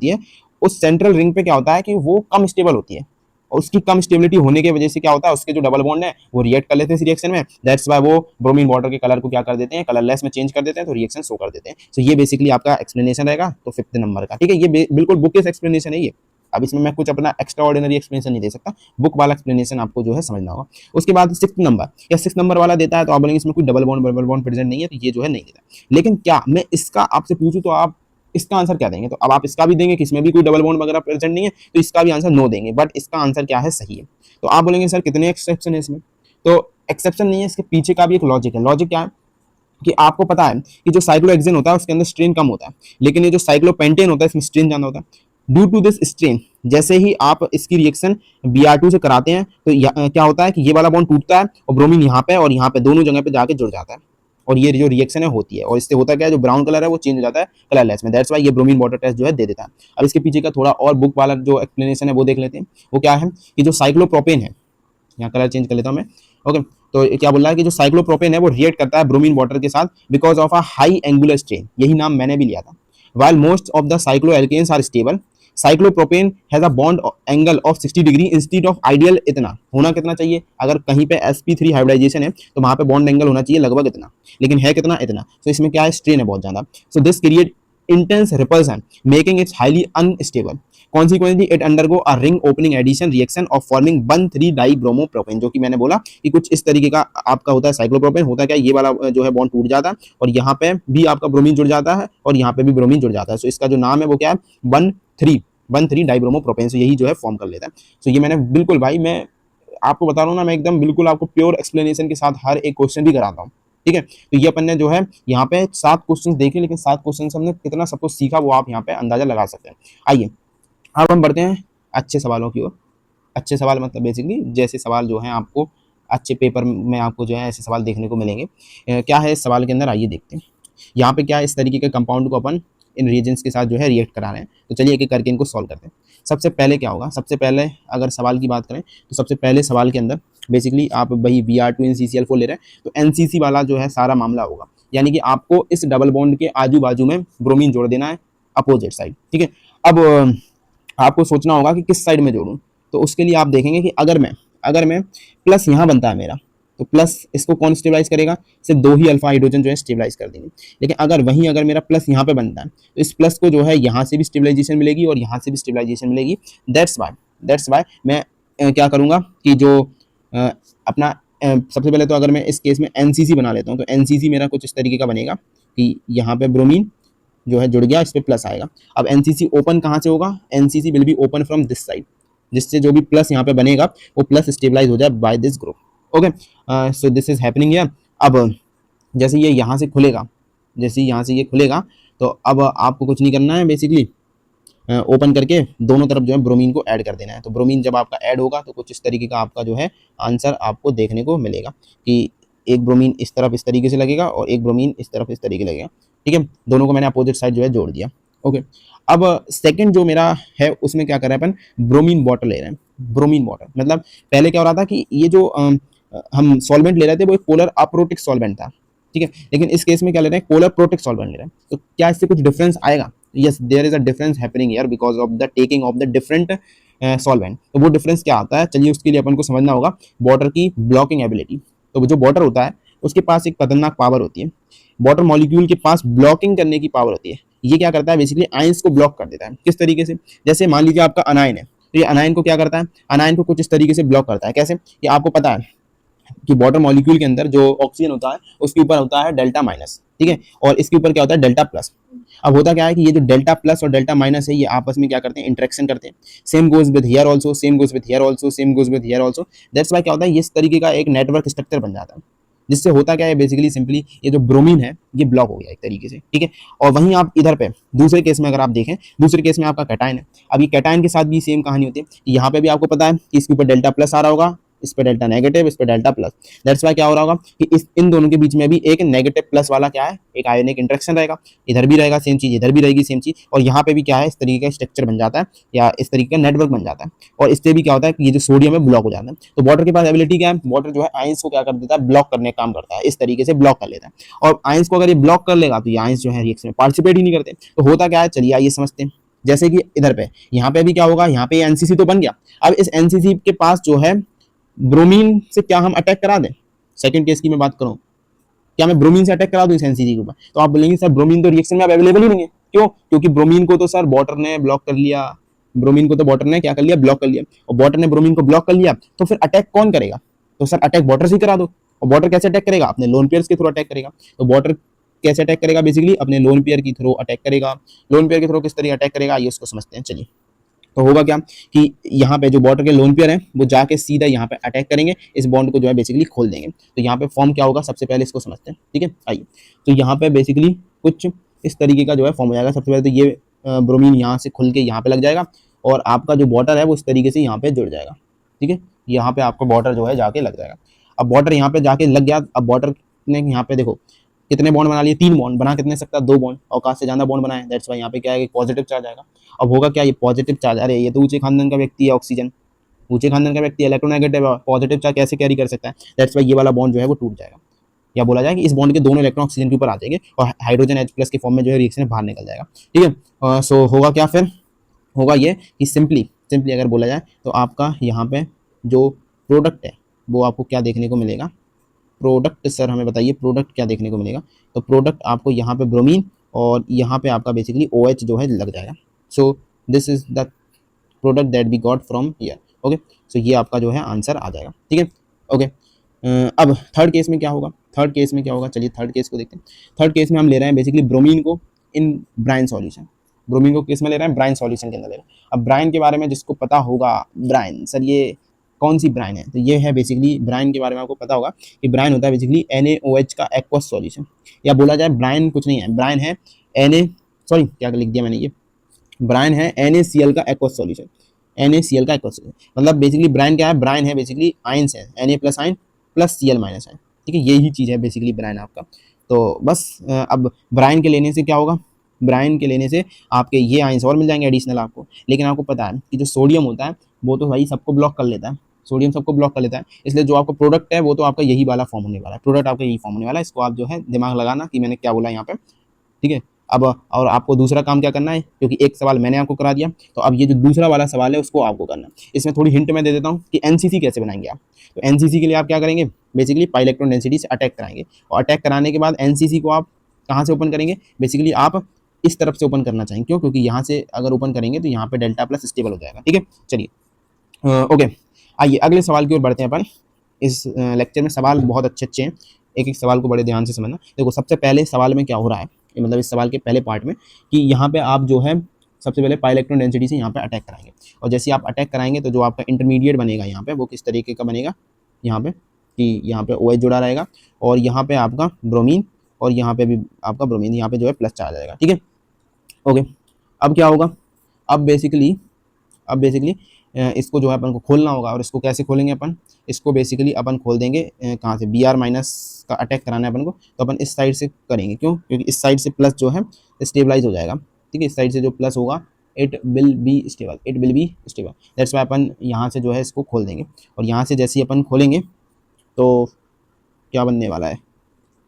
है, उस सेंट्रल रिंग पे क्या होता है कि वो कम स्टेबल होती है, और उसकी कम स्टेबिलिटी होने की वजह से क्या होता है, उसके जो डबल बॉन्ड है वो रिएक्ट कर लेते हैं इस रिएक्शन में। दैट्स व्हाई वो ब्रोमीन वाटर के कलर को क्या कर देते हैं, कलरलेस में चेंज कर देते हैं, तो रिएक्शन शो कर देते हैं। तो ये बेसिकली आपका एक्सप्लेनेशन रहेगा तो 5th नंबर का। ठीक है, ये बिल्कुल बुक के एक्सप्लेनेशन है ये। अब इसमें मैं कुछ अपना एक्स्ट्रा ऑर्डिनरी एक्सप्लेनेशन नहीं दे सकता, बुक वाला एक्सप्लेनेशन आपको जो है समझना होगा। उसके बाद 6th नंबर या 6th नंबर वाला देता है तो आप बोलेंगे इसमें कोई डबल बॉन्ड प्रेजेंट नहीं है, तो ये जो है नहीं देता। लेकिन क्या मैं इसका आपसे पूछूं तो आप इसका आंसर क्या देंगे? तो अब आप इसका भी देंगे कि इसमें भी कोई डबल बॉन्ड वगैरह प्रेजेंट नहीं है, तो इसका भी आंसर नो देंगे, बट इसका आंसर क्या है, सही है। तो आप बोलेंगे सर कितने एक्सेप्शन है इसमें? तो एक्सेप्शन नहीं है, इसके पीछे का भी एक लॉजिक है। लॉजिक क्या है कि आपको पता है कि जो साइक्लोहेक्सेन होता है उसके अंदर स्ट्रेन कम होता है, लेकिन ये जो साइक्लोपेंटेन होता है इसमें स्ट्रेन ज्यादा होता है। ड्यू टू दिस स्ट्रेन, जैसे ही आप इसकी रिएक्शन Br2 से कराते हैं तो क्या होता है कि ये वाला बॉन्ड टूटता है और ब्रोमीन यहाँ पे और यहाँ पे दोनों जगह पे जाके जुड़ जाता है, और ये जो रिएक्शन है होती है, और इससे होता क्या है, जो ब्राउन कलर है वो चेंज हो जाता है कलरलेस में। दैट्स व्हाई ये ब्रोमीन वाटर टेस्ट जो है दे देता है। अब इसके पीछे का थोड़ा और बुक वाला जो एक्सप्लेनेशन है वो देख लेते हैं। वो क्या है कि जो साइक्लोप्रोपेन है, यहाँ कलर चेंज कर लेता हूँ मैं, ओके। तो क्या बोल रहा है कि जो साइक्लोप्रोपेन है वो रिएक्ट करता है ब्रोमीन वाटर के साथ because of a high angular strain, यही नाम मैंने भी लिया था। while most of the cycloalkanes are stable, cyclopropane has a bond angle of 60 degree instead of ideal. इतना होना कितना चाहिए, अगर कहीं पे sp3 हाइब्रिडाइजेशन है तो वहां पे बॉन्ड एंगल होना चाहिए लगभग इतना, लेकिन है कितना, इतना। तो इसमें क्या है, स्ट्रेन है बहुत ज्यादा। So this create intense repulsion making it highly unstable. Consequently it undergo a ring opening addition reaction of forming 1,3-dibromopropane, जो कि मैंने बोला कि कुछ इस तरीके का आपका होता है साइक्लोप्रोपेन। होता क्या, ये वाला जो है बॉन्ड टूट जाता है और यहाँ पे भी आपका ब्रोमीन जुड़ जाता है और यहाँ पे भी ब्रोमीन जुड़ जाता है। सो इसका जो नाम है वो क्या है, 1,3 डाइब्रोमोप्रोपेन। सो यही जो है फॉर्म कर लेता है। सो ये मैंने बिल्कुल भाई, मैं आपको बता रहा हूँ ना, मैं एकदम बिल्कुल आपको प्योर एक्सप्लेनेशन के साथ हर एक क्वेश्चन भी कराता हूँ। ठीक है, तो ये अपन ने जो है यहाँ पे 7 क्वेश्चन देखे, लेकिन 7 क्वेश्चन से हमने कितना सब कुछ सीखा वो आप यहाँ पे अंदाजा लगा सकते हैं। आइए अब हम बढ़ते हैं अच्छे सवालों की ओर। अच्छे सवाल मतलब बेसिकली जैसे सवाल जो है आपको अच्छे पेपर में आपको जो है ऐसे सवाल देखने को मिलेंगे। क्या है इस सवाल के अंदर, आइए देखते हैं। यहाँ पे क्या इस तरीके के कंपाउंड को अपन इन रिएजेंट्स के साथ जो है रिएक्ट करा रहे हैं। तो चलिए एक एक करके इनको सॉल्व करते हैं। सबसे पहले क्या होगा, सबसे पहले अगर सवाल की बात करें तो सबसे पहले सवाल के अंदर बेसिकली आप वही Br2 NCCl4 ले रहे हैं, तो NCC वाला जो है सारा मामला होगा, यानी कि आपको इस डबल बॉन्ड के आजू बाजू में ब्रोमीन जोड़ देना है अपोजिट साइड। ठीक है, अब आपको सोचना होगा कि किस साइड में जोड़ूं। तो उसके लिए आप देखेंगे कि अगर मैं प्लस यहाँ बनता है मेरा, तो प्लस इसको कौन स्टेबलाइज करेगा, सिर्फ 2 ही अल्फा हाइड्रोजन जो है स्टेबलाइज कर देंगे। लेकिन अगर मेरा प्लस यहाँ पे बनता है तो इस प्लस को जो है यहाँ से भी स्टेबलाइजेशन मिलेगी और यहाँ से भी स्टेबलाइजेशन मिलेगी। दैट्स वाई मैं क्या करूँगा कि जो अपना सबसे पहले तो अगर मैं इस केस में NCC बना लेता हूँ, तो NCC मेरा कुछ इस तरीके का बनेगा कि यहाँ पे ब्रोमीन जो है जुड़ गया, इस पे प्लस आएगा। अब NCC ओपन कहाँ से होगा, NCC will be open from this side, जिससे जो भी प्लस यहाँ पे बनेगा वो प्लस स्टेबलाइज हो जाए by this group. Okay, so this is happening here. अब जैसे ये यहाँ से खुलेगा, तो अब आपको कुछ नहीं करना है बेसिकली, ओपन करके दोनों तरफ जो है ब्रोमीन को ऐड कर देना है। तो ब्रोमीन जब आपका ऐड होगा तो कुछ इस तरीके का आपका जो है आंसर आपको देखने को मिलेगा कि एक ब्रोमीन इस तरफ इस तरीके से लगेगा और एक ब्रोमीन इस तरफ इस तरीके लगेगा। ठीक है, दोनों को मैंने अपोजिट साइड जो है जोड़ दिया। ओके, अब सेकंड जो मेरा है उसमें क्या कर रहे हैं अपन, ब्रोमीन वाटर ले रहे हैं। ब्रोमीन वाटर मतलब पहले क्या हो रहा था कि ये जो हम सॉल्वेंट ले रहे थे वो एक पोलर अप्रोटिक सॉल्वेंट था। ठीक है, लेकिन इस केस में क्या ले रहे हैं, पोलर प्रोटिक सॉल्वेंट ले रहे हैं। तो क्या इससे कुछ डिफरेंस आएगा? Yes, there is a difference happening here because of the taking of the different solvent. तो वो डिफरेंस क्या आता है, चलिए उसके लिए अपन को समझना होगा वाटर की ब्लॉकिंग एबिलिटी। तो जो वाटर होता है उसके पास एक खतरनाक पावर होती है, वाटर मॉलिक्यूल के पास ब्लॉकिंग करने की पावर होती है। ये क्या करता है, बेसिकली आयंस को ब्लॉक कर देता है। किस तरीके से, जैसे मान लीजिए आपका अनायन है, तो ये अनायन को क्या करता है, अनायन को कुछ इस तरीके से ब्लॉक करता है। कैसे, ये आपको पता है कि वाटर मॉलिक्यूल के अंदर जो ऑक्सीजन होता है उसके ऊपर होता है डेल्टा माइनस, ठीक है, और इसके ऊपर क्या होता है, डेल्टा प्लस। अब होता क्या है कि ये जो डेल्टा प्लस और डेल्टा माइनस है ये आपस में क्या करते हैं, इंटरेक्शन करते हैं। Same goes with here also, same goes with here also, same goes with here also. That's why क्या होता है, इस तरीके का एक नेटवर्क स्ट्रक्चर बन जाता है, जिससे होता क्या है, बेसिकली सिंपली ये जो ब्रोमीन है ये ब्लॉक हो गया एक तरीके से। ठीक है, और वहीं आप इधर पे दूसरे केस में अगर आप देखें, दूसरे केस में आपका कैटायन है। अब ये कैटायन के साथ भी सेम कहानी होती है। यहाँ पे भी आपको पता है कि इसके ऊपर डेल्टा प्लस आ रहा होगा, इस पे डेल्टा नेगेटिव, इस पे डेल्टा प्लस। दैट्स व्हाई क्या हो रहा होगा कि इन दोनों के बीच में भी एक नेगेटिव प्लस वाला क्या है, एक आयोनिक इंटरेक्शन रहेगा। इधर भी रहेगा सेम चीज, इधर भी रहेगी सेम चीज, और यहाँ पे भी क्या है, इस तरीके का स्ट्रक्चर बन जाता है या इस तरीके का नेटवर्क बन जाता है। और इससे भी क्या होता है कि ये जो सोडियम है ब्लॉक हो जाता है। तो वाटर के पास एबिलिटी क्या है, वाटर जो है आयंस को क्या कर देता है, ब्लॉक करने का काम करता है, इस तरीके से ब्लॉक कर लेता है। और आयंस को अगर ये ब्लॉक कर लेगा तो ये आयंस जो है रिएक्शन में पार्टिसिपेट ही नहीं करते। तो होता क्या है, चलिए आइए समझते हैं। जैसे कि इधर पे, यहाँ पे भी क्या होगा, यहाँ पे एनसीसी तो बन गया। अब इस एनसीसी के पास जो है ब्रोमीन से क्या हम अटैक करा दें, सेकंड केस की मैं बात करूं, क्या मैं ब्रोमीन से अटैक करा दूं इस एनसीसी के ऊपर, तो आप बोलेंगे सर ब्रोमीन तो रिएक्शन में अब अवेलेबल ही नहीं है। क्यों? क्योंकि ब्रोमीन को तो सर वाटर ने ब्लॉक कर लिया, ब्रोमीन को तो वाटर ने क्या कर लिया, ब्लॉक कर लिया, और वाटर ने ब्रोमीन को ब्लॉक कर लिया, तो फिर अटैक कौन करेगा? तो सर अटैक वाटर से ही करा दो। और वाटर कैसे अटैक करेगा, अपने लोन पेयर्स के थ्रू अटैक करेगा। तो वाटर कैसे अटैक करेगा, बेसिकली अपने लोन पेयर के थ्रू अटैक करेगा। लोन पेयर के थ्रू किस तरीके अटैक करेगा, ये उसको समझते हैं। चलिए, तो होगा क्या कि यहाँ पे जो वाटर के लोन पेयर हैं वो जाके सीधा यहाँ पे अटैक करेंगे, इस बॉन्ड को जो है बेसिकली खोल देंगे। तो यहाँ पे फॉर्म क्या होगा, सबसे पहले इसको समझते हैं। ठीक है, आइए। तो यहाँ पे बेसिकली कुछ इस तरीके का जो है फॉर्म हो जाएगा। सबसे पहले तो ये ब्रोमीन यहाँ से खुल के यहाँ पे लग जाएगा, और आपका जो वाटर है वो इस तरीके से यहाँ पे जुड़ जाएगा। ठीक है, यहाँ पे आपका वाटर जो है जाके लग जाएगा। अब वाटर यहाँ पे जाके लग गया। अब वाटर ने यहाँ पे देखो कितने बॉन्ड बना लिए, 3 बॉन्ड बना, कितने सकता है, 2 बॉन्ड, और से ज्यादा बॉन्ड बनाए। दैट्स वाई यहाँ पे क्या है, पॉजिटिव चार्ज आएगा। अब होगा क्या, ये पॉजिटिव चार्ज, अरे ये तो ऊंचे खानदान का व्यक्ति है, ऑक्सीजन ऊंचे खानदान का व्यक्ति, इलेक्ट्रोनेगेटिव पॉजिटिव चार्ज कैसे कैरी कर सकता है। दैट्स वाई ये वाला बॉन्ड जो है वो टूट जाएगा, या बोला जाए कि इस बॉन्ड के दोनों इलेक्ट्रॉन ऑक्सीजन के ऊपर आ जाएंगे और हाइड्रोजन H प्लस के फॉर्म में जो है रिएक्शन बाहर निकल जाएगा। ठीक है, सो होगा क्या, फिर होगा ये कि सिंपली सिंपली अगर बोला जाए तो आपका यहाँ पे जो प्रोडक्ट है वो आपको क्या देखने को मिलेगा, प्रोडक्ट सर हमें बताइए प्रोडक्ट क्या देखने को मिलेगा। तो प्रोडक्ट आपको यहाँ पे ब्रोमीन और यहाँ पे आपका बेसिकली OH जो है लग जाएगा। So this is the product that we got from here. Okay, so ये आपका जो है आंसर आ जाएगा। ठीक है, ओके। अब थर्ड केस में क्या होगा, थर्ड केस में क्या होगा, चलिए थर्ड केस को देखते हैं। थर्ड केस में हम ले रहे हैं बेसिकली ब्रोमीन को इन ब्राइन सॉल्यूशन। ब्रोमीन को किस में ले रहे हैं, ब्राइन सॉल्यूशन के अंदर ले रहे हैं। अब ब्राइन के बारे में जिसको पता होगा, ब्राइन सर ये कौन सी ब्राइन है, तो ये है बेसिकली ब्राइन के बारे में आपको पता होगा कि ब्राइन होता है बेसिकली NaOH का एक्वस सॉल्यूशन, या बोला जाए ब्राइन कुछ नहीं है, ब्राइन है सॉरी क्या लिख दिया मैंने, ये ब्राइन है NaCl का एक्वस सॉल्यूशन। NaCl का एक्वस सॉल्यूशन मतलब बेसिकली ब्राइन क्या है, ब्राइन है बेसिकली आयंस है, Na plus ion plus Cl minus ion. ठीक है, यही चीज़ है बेसिकली ब्राइन आपका। तो बस अब ब्राइन के लेने से क्या होगा, ब्राइन के लेने से आपके ये आयंस और मिल जाएंगे एडिशनल आपको। लेकिन आपको पता है कि जो सोडियम होता है वो तो भाई सबको ब्लॉक कर लेता है, सोडियम सबको ब्लॉक कर लेता है, इसलिए जो आपका प्रोडक्ट है वो तो आपका यही वाला फॉर्म होने वाला है, प्रोडक्ट आपका यही फॉर्म होने वाला है। इसको आप जो है दिमाग लगाना कि मैंने क्या बोला यहाँ पे। ठीक है, अब और आपको दूसरा काम क्या करना है, क्योंकि एक सवाल मैंने आपको करा दिया, तो अब ये जो दूसरा वाला सवाल है उसको आपको करना है। इसमें थोड़ी हिंट मैं दे देता हूँ कि एनसीसी कैसे बनाएंगे आप। तो एनसीसी के लिए आप क्या करेंगे, बेसिकली पाई इलेक्ट्रॉन डेंसिटी से अटैक कराएंगे, और अटैक कराने के बाद एनसीसी को आप कहाँ से ओपन करेंगे, बेसिकली आप इस तरफ से ओपन करना चाहेंगे। क्यों? क्योंकि यहाँ से अगर ओपन करेंगे तो यहाँ पे डेल्टा प्लस स्टेबल हो जाएगा। ठीक है, चलिए ओके, आइए अगले सवाल की ओर बढ़ते हैं अपन। इस लेक्चर में सवाल बहुत अच्छे अच्छे हैं, एक एक सवाल को बड़े ध्यान से समझना। देखो सबसे पहले सवाल में क्या हो रहा है, मतलब इस सवाल के पहले पार्ट में, कि यहाँ पे आप जो है सबसे पहले पाई इलेक्ट्रॉन डेंसिटी से यहाँ पे अटैक कराएंगे, और जैसे आप अटैक कराएंगे तो जो आपका इंटरमीडिएट बनेगा यहाँ पे वो किस तरीके का बनेगा, यहाँ पे कि यहाँ पे OH जुड़ा रहेगा, और यहाँ पे आपका ब्रोमीन, और यहाँ पे भी आपका ब्रोमीन, यहाँ पे जो है प्लस चार्ज आएगा। ठीक है, ओके। अब क्या होगा, अब बेसिकली इसको जो है अपन को खोलना होगा। और इसको कैसे खोलेंगे अपन, इसको बेसिकली अपन खोल देंगे कहाँ से, बी आर माइनस का अटैक कराना है अपन को, तो अपन इस साइड से करेंगे। क्यों? क्योंकि इस साइड से प्लस जो है स्टेबलाइज हो जाएगा। ठीक है, इस साइड से जो प्लस होगा it will be stable. That's why अपन यहाँ से जो है इसको खोल देंगे। और यहाँ से जैसे ही अपन खोलेंगे तो क्या बनने वाला है,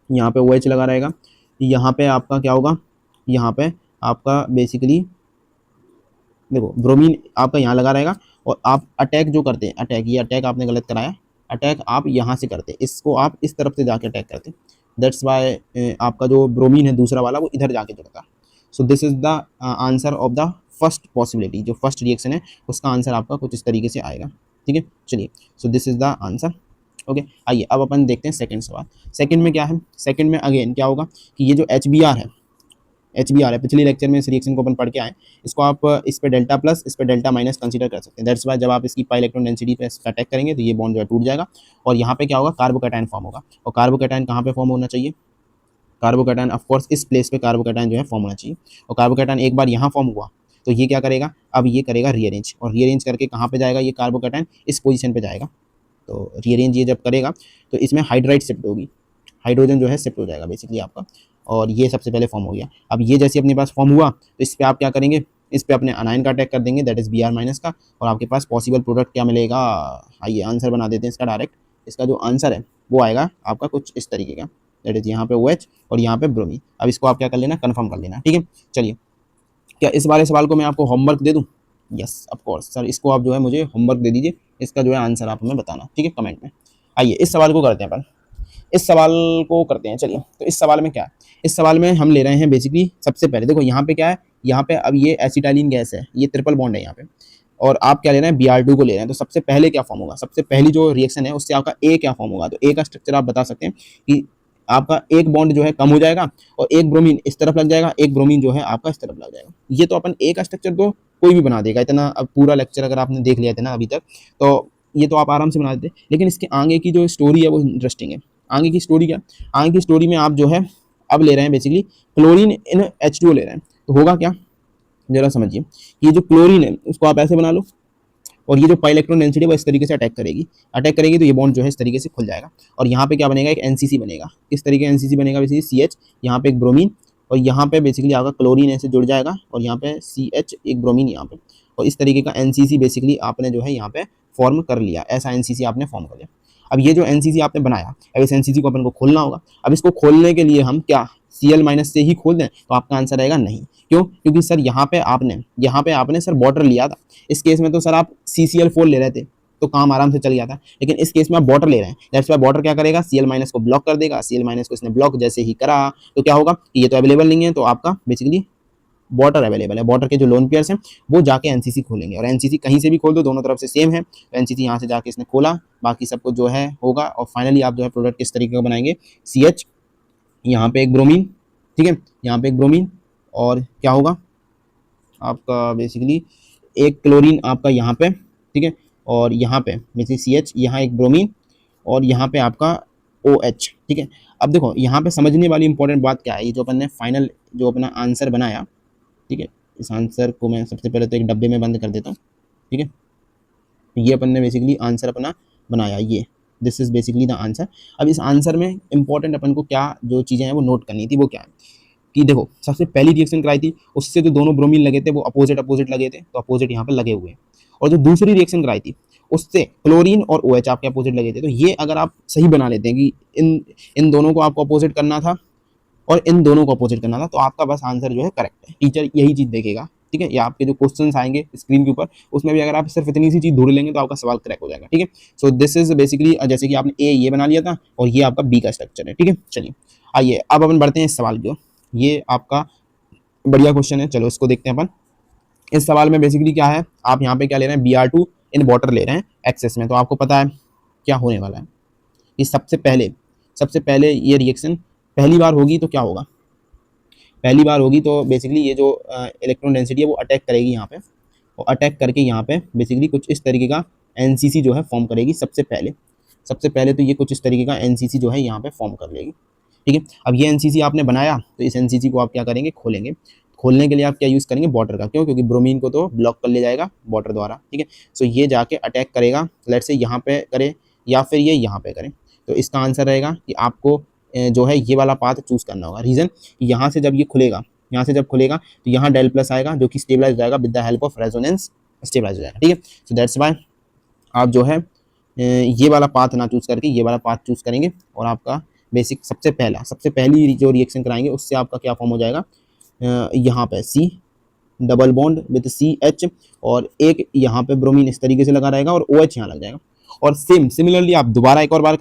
यहाँ पे ओ एच लगा रहेगा। यहाँ पे आपका क्या होगा, यहाँ पे आपका बेसिकली देखो ब्रोमीन आपका यहाँ लगा रहेगा। और आप अटैक जो करते हैं, अटैक, ये अटैक आपने गलत कराया, अटैक आप यहाँ से करते हैं, इसको आप इस तरफ से जाके अटैक करते हैं। दैट्स वाई आपका जो ब्रोमीन है दूसरा वाला वो इधर जाके जुड़ता। सो this is the answer of the first possibility. जो फर्स्ट रिएक्शन है उसका आंसर आपका कुछ इस तरीके से आएगा। ठीक है, चलिए, so this is the answer. Okay, आइए अब अपन देखते हैं सेकंड सवाल। सेकंड में क्या है, सेकंड में अगेन क्या होगा कि ये जो एच बी आर है, पिछले लेक्चर में इस रिएक्शन को अपन पढ़ के आए, इसको आप इस पे डेल्टा प्लस, इस पे डेल्टा माइनस कंसीडर कर सकते हैं। दैट्स वाई जब आप इसकी पाई इलेक्ट्रॉन डेंसिटी पे अटैक करेंगे तो ये बॉन्ड जो है टूट जाएगा। और यहाँ पे क्या होगा, कार्बोकैटायन फॉर्म होगा। और कार्बोकैटायन कहाँ पे फॉर्म होना चाहिए, कार्बोकैटायन ऑफकोर्स इस प्लेस पे कार्बोकैटायन जो है फॉर्म होना चाहिए। और कार्बोकैटायन एक बार यहाँ फॉर्म हुआ तो ये क्या करेगा, अब ये करेगा रीअरेंज, और रीअरेंज करके कहाँ पे जाएगा, ये कार्बोकैटायन इस पोजीशन पे जाएगा। तो रीअरेंज ये जब करेगा तो इसमें हाइड्राइड शिफ्ट होगी, हाइड्रोजन जो है शिफ्ट हो जाएगा बेसिकली आपका। और ये सबसे पहले फॉर्म हो गया। अब ये जैसे अपने पास फॉर्म हुआ तो इस पर आप क्या करेंगे, इस पर अपने अनायन का अटैक कर देंगे, that is B R minus का। और आपके पास पॉसिबल प्रोडक्ट क्या मिलेगा, आइए आंसर बना देते हैं इसका डायरेक्ट। इसका जो आंसर है वो आएगा आपका कुछ इस तरीके का, दैट इज यहाँ पे ओ एच और यहाँ पे ब्रोमीन। अब इसको आप क्या कर लेना, कन्फर्म कर लेना। ठीक है, चलिए, क्या इस वाले सवाल को मैं आपको होमवर्क दे दूँ? यस ऑफ कोर्स सर, इसको आप जो है मुझे होमवर्क दे दीजिए, इसका जो है आंसर आप हमें बताना। ठीक है, कमेंट में। आइए इस सवाल को करते हैं अपन, इस सवाल को करते हैं। चलिए, तो इस सवाल में क्या है, इस सवाल में हम ले रहे हैं बेसिकली सबसे पहले देखो यहाँ पे क्या है, यहाँ पे अब ये एसिटाइलिन गैस है, ये ट्रिपल बॉन्ड है यहाँ पे, और आप क्या ले रहे हैं, Br2 को ले रहे हैं। तो सबसे पहले क्या फॉर्म होगा, सबसे पहली जो रिएक्शन है उससे आपका ए क्या फॉर्म होगा। तो ए का स्ट्रक्चर आप बता सकते हैं कि आपका एक बॉन्ड जो है कम हो जाएगा और एक ब्रोमीन इस तरफ लग जाएगा, एक ब्रोमीन जो है आपका इस तरफ लग जाएगा। ये तो अपन ए का स्ट्रक्चर तो कोई भी बना देगा, इतना अब पूरा लेक्चर अगर आपने देख लिया था ना अभी तक, तो ये तो आप आराम से बना देते। लेकिन इसके आगे की जो स्टोरी है वो इंटरेस्टिंग है। आगे की स्टोरी क्या, आगे की स्टोरी में आप जो है अब ले रहे हैं बेसिकली क्लोरीन इन H2O ले रहे हैं। तो होगा क्या, जरा समझिए, ये जो क्लोरीन है उसको आप ऐसे बना लो, और ये जो पाई इलेक्ट्रॉन डेंसिटी है वो इस तरीके से अटैक करेगी तो ये बॉन्ड जो है इस तरीके से खुल जाएगा। और यहाँ पे क्या बनेगा, एक एनसीसी बनेगा। किस तरीके एनसीसी बनेगा, बेसिकली CH, यहाँ पे एक ब्रोमीन, और यहाँ पे बेसिकली आपका क्लोरीन ऐसे जुड़ जाएगा, और यहाँ पे CH एक ब्रोमीन यहाँ पे, और इस तरीके का एनसीसी बेसिकली आपने जो है यहाँ पे फॉर्म कर लिया, ऐसा एनसीसी आपने फॉर्म कर लिया। अब ये जो एनसीसी आपने बनाया, अब इस एनसीसी को अपन को खोलना होगा। अब इसको खोलने के लिए हम क्या Cl माइनस से ही खोल दें, तो आपका आंसर रहेगा नहीं। क्यों? क्योंकि सर यहाँ पे आपने सर वाटर लिया था। इस केस में तो सर आप CCl4 ले रहे थे तो काम आराम से चल गया था, लेकिन इस केस में आप वाटर ले रहे हैं। दैट्स वाई वाटर क्या करेगा, Cl माइनस को ब्लॉक कर देगा। Cl माइनस को इसने ब्लॉक जैसे ही करा तो क्या होगा, ये तो अवेलेबल नहीं है, तो आपका बेसिकली वाटर अवेलेबल है। वाटर के जो लोन पेयर्स हैं वो जाके एनसीसी खोलेंगे, और एनसीसी कहीं से भी खोल दो, दोनों तरफ से सेम है। तो एनसीसी यहाँ से जाके इसने खोला, बाकी सब कुछ जो है होगा, और फाइनली आप जो है प्रोडक्ट किस तरीके का बनाएंगे, CH, यहाँ पे एक ब्रोमीन, ठीक है, यहाँ पे एक ब्रोमीन, और क्या होगा आपका बेसिकली एक क्लोरीन आपका यहाँ पे, ठीक है, और यहाँ पे बेसिकली CH, यहाँ एक ब्रोमीन, और यहाँ पे आपका OH। ठीक है, अब देखो यहाँ पे समझने वाली इंपॉर्टेंट बात क्या है, ये जो अपन ने फाइनल जो अपना आंसर बनाया, ठीक है, इस आंसर को मैं सबसे पहले तो एक डब्बे में बंद कर देता हूँ। ठीक है, ये अपन ने बेसिकली आंसर अपना बनाया, ये this is basically the answer. अब इस आंसर में इंपॉर्टेंट अपन को क्या जो चीज़ें हैं वो नोट करनी थी, वो क्या है कि देखो सबसे पहली रिएक्शन कराई थी उससे जो दोनों ब्रोमीन लगे थे वो अपोजिट लगे थे, तो अपोजिट यहाँ पे लगे हुए हैं। और जो दूसरी रिएक्शन कराई थी उससे क्लोरीन और OH आपके अपोजिट लगे थे। तो ये अगर आप सही बना लेते हैं कि इन दोनों को आपको अपोजिट करना था और इन दोनों को अपोजिट करना था, तो आपका बस आंसर जो है करेक्ट है। टीचर यही चीज़ देखेगा, ठीक है, या आपके जो क्वेश्चंस आएंगे स्क्रीन के ऊपर उसमें भी अगर आप सिर्फ इतनी सी चीज़ ढूंढ लेंगे तो आपका सवाल करेक्ट हो जाएगा। ठीक है, सो दिस इज बेसिकली जैसे कि आपने ये बना लिया था और ये आपका बी का स्ट्रक्चर है। ठीक है, चलिए आइए अब अपन बढ़ते हैं इस सवाल को। ये आपका बढ़िया क्वेश्चन है, चलो इसको देखते हैं अपन। इस सवाल में बेसिकली क्या है, आप यहाँ पे क्या ले रहे हैं, Br2 इन वाटर ले रहे हैं एक्सेस में। तो आपको पता है क्या होने वाला है, कि सबसे पहले ये रिएक्शन पहली बार होगी तो क्या होगा, पहली बार होगी तो बेसिकली ये जो इलेक्ट्रॉन डेंसिटी है वो अटैक करेगी यहाँ पे, और अटैक करके यहाँ पे बेसिकली कुछ इस तरीके का एनसीसी जो है फॉर्म करेगी। सबसे पहले तो ये कुछ इस तरीके का एनसीसी जो है यहाँ पे फॉर्म कर लेगी। ठीक है, अब ये एनसीसी आपने बनाया तो इस एनसीसी को आप क्या करेंगे, खोलने के लिए आप क्या यूज़ करेंगे, वाटर का। क्यों? क्योंकि ब्रोमीन को तो ब्लॉक कर लिया जाएगा वाटर द्वारा, ठीक है। सो ये जाके अटैक करेगा, लेट्स से यहाँ पे करे या फिर ये यहाँ पे करे। तो इसका आंसर रहेगा कि आपको जो है ये वाला पाथ चूज़ करना होगा। रीज़न, यहाँ से जब ये खुलेगा, यहाँ से जब खुलेगा तो यहाँ डेल प्लस आएगा जो कि स्टेबलाइज हो जाएगा with the help of resonance, stabilize हो जाएगा, ठीक है। सो दैट्स वाई आप जो है ये वाला पाथ ना चूज़ करके ये वाला पाथ चूज़ करेंगे और आपका बेसिक सबसे पहली जो रिएक्शन कराएंगे उससे आपका क्या फॉर्म हो जाएगा, यहाँ पे C double bond with CH और एक यहाँ पे ब्रोमीन इस तरीके से लगा रहेगा और OH यहाँ लग जाएगा। और सिमिलरली आप दोबारा एक और बार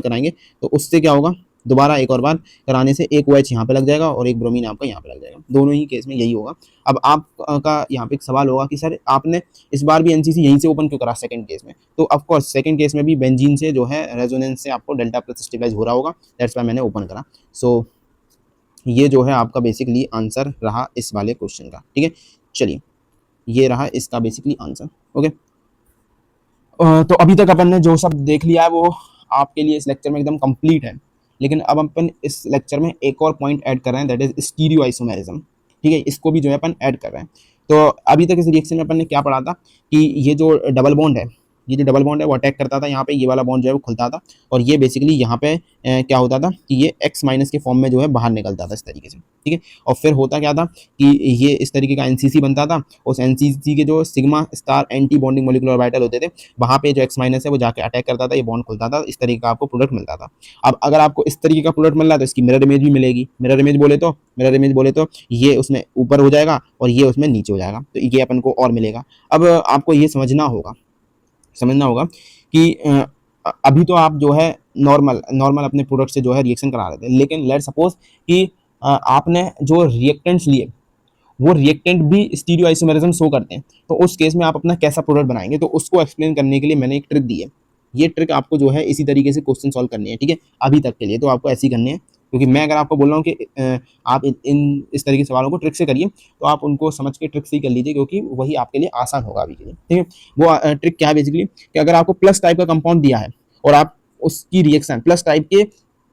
कराएंगे तो उससे क्या होगा, दोबारा एक और बार कराने से एक OH यहाँ पे लग जाएगा और एक ब्रोमीन आपका यहाँ पे लग जाएगा। दोनों ही केस में यही होगा। अब आपका यहाँ पे एक सवाल होगा कि सर आपने इस बार भी NCC यहीं से ओपन क्यों करा सेकंड केस में? तो ऑफकोर्स सेकंड केस में भी बेंजीन से जो है रेजोनेंस से आपको डेल्टा प्लस स्टेबलाइज हो रहा होगा, दैट्स वाई मैंने ओपन करा। सो ये जो है आपका बेसिकली आंसर रहा इस वाले क्वेश्चन का, ठीक है। चलिए ये रहा इसका बेसिकली आंसर, ओके। तो अभी तक अपन ने जो सब देख लिया है वो आपके लिए इस लेक्चर में एकदम कंप्लीट है। लेकिन अब अपन इस लेक्चर में एक और पॉइंट ऐड कर रहे हैं, दैट इज स्टीरियो आइसोमेरिज्म, ठीक है। इसको भी जो है अपन ऐड कर रहे हैं। तो अभी तक इस रिएक्शन में अपन ने क्या पढ़ा था कि ये जो डबल बॉन्ड है वो अटैक करता था, यहाँ पे ये वाला बॉन्ड जो है वो खुलता था और ये बेसिकली यहाँ पे क्या होता था कि ये X माइनस के फॉर्म में जो है बाहर निकलता था इस तरीके से, ठीक है। और फिर होता क्या था कि ये इस तरीके का NCC बनता था। उस NCC के जो sigma star anti bonding molecular orbital होते थे, वहाँ पे जो X माइनस है वो जाके अटैक करता था, ये बॉन्ड खुलता था, इस तरीके का आपको प्रोडक्ट मिलता था। अब अगर आपको इस तरीके का प्रोडक्ट मिल रहा है तो इसकी मिरर इमेज भी मिलेगी। मिरर इमेज बोले तो ये उसमें ऊपर हो जाएगा और ये उसमें नीचे हो जाएगा, तो ये अपन को और मिलेगा। अब आपको ये समझना होगा कि अभी तो आप जो है नॉर्मल अपने प्रोडक्ट से जो है रिएक्शन करा रहे थे, लेकिन लेट सपोज कि आपने जो रिएक्टेंट्स लिए वो रिएक्टेंट भी स्टीरियो आइसोमेरिज्म शो करते हैं, तो उस केस में आप अपना कैसा प्रोडक्ट बनाएंगे, तो उसको एक्सप्लेन करने के लिए मैंने एक ट्रिक दी है। ये ट्रिक आपको जो है इसी तरीके से क्वेश्चन सॉल्व करनी है, ठीक है। अभी तक के लिए तो आपको ऐसे ही करनी है, क्योंकि मैं अगर आपको बोल रहा हूँ कि आप इन इस तरीके के सवालों को ट्रिक से करिए, तो आप उनको समझ के ट्रिक से ही कर लीजिए, क्योंकि वही आपके लिए आसान होगा अभी के लिए, ठीक है। वो ट्रिक क्या है बेसिकली कि अगर आपको प्लस टाइप का कंपाउंड दिया है और आप उसकी रिएक्शन प्लस टाइप के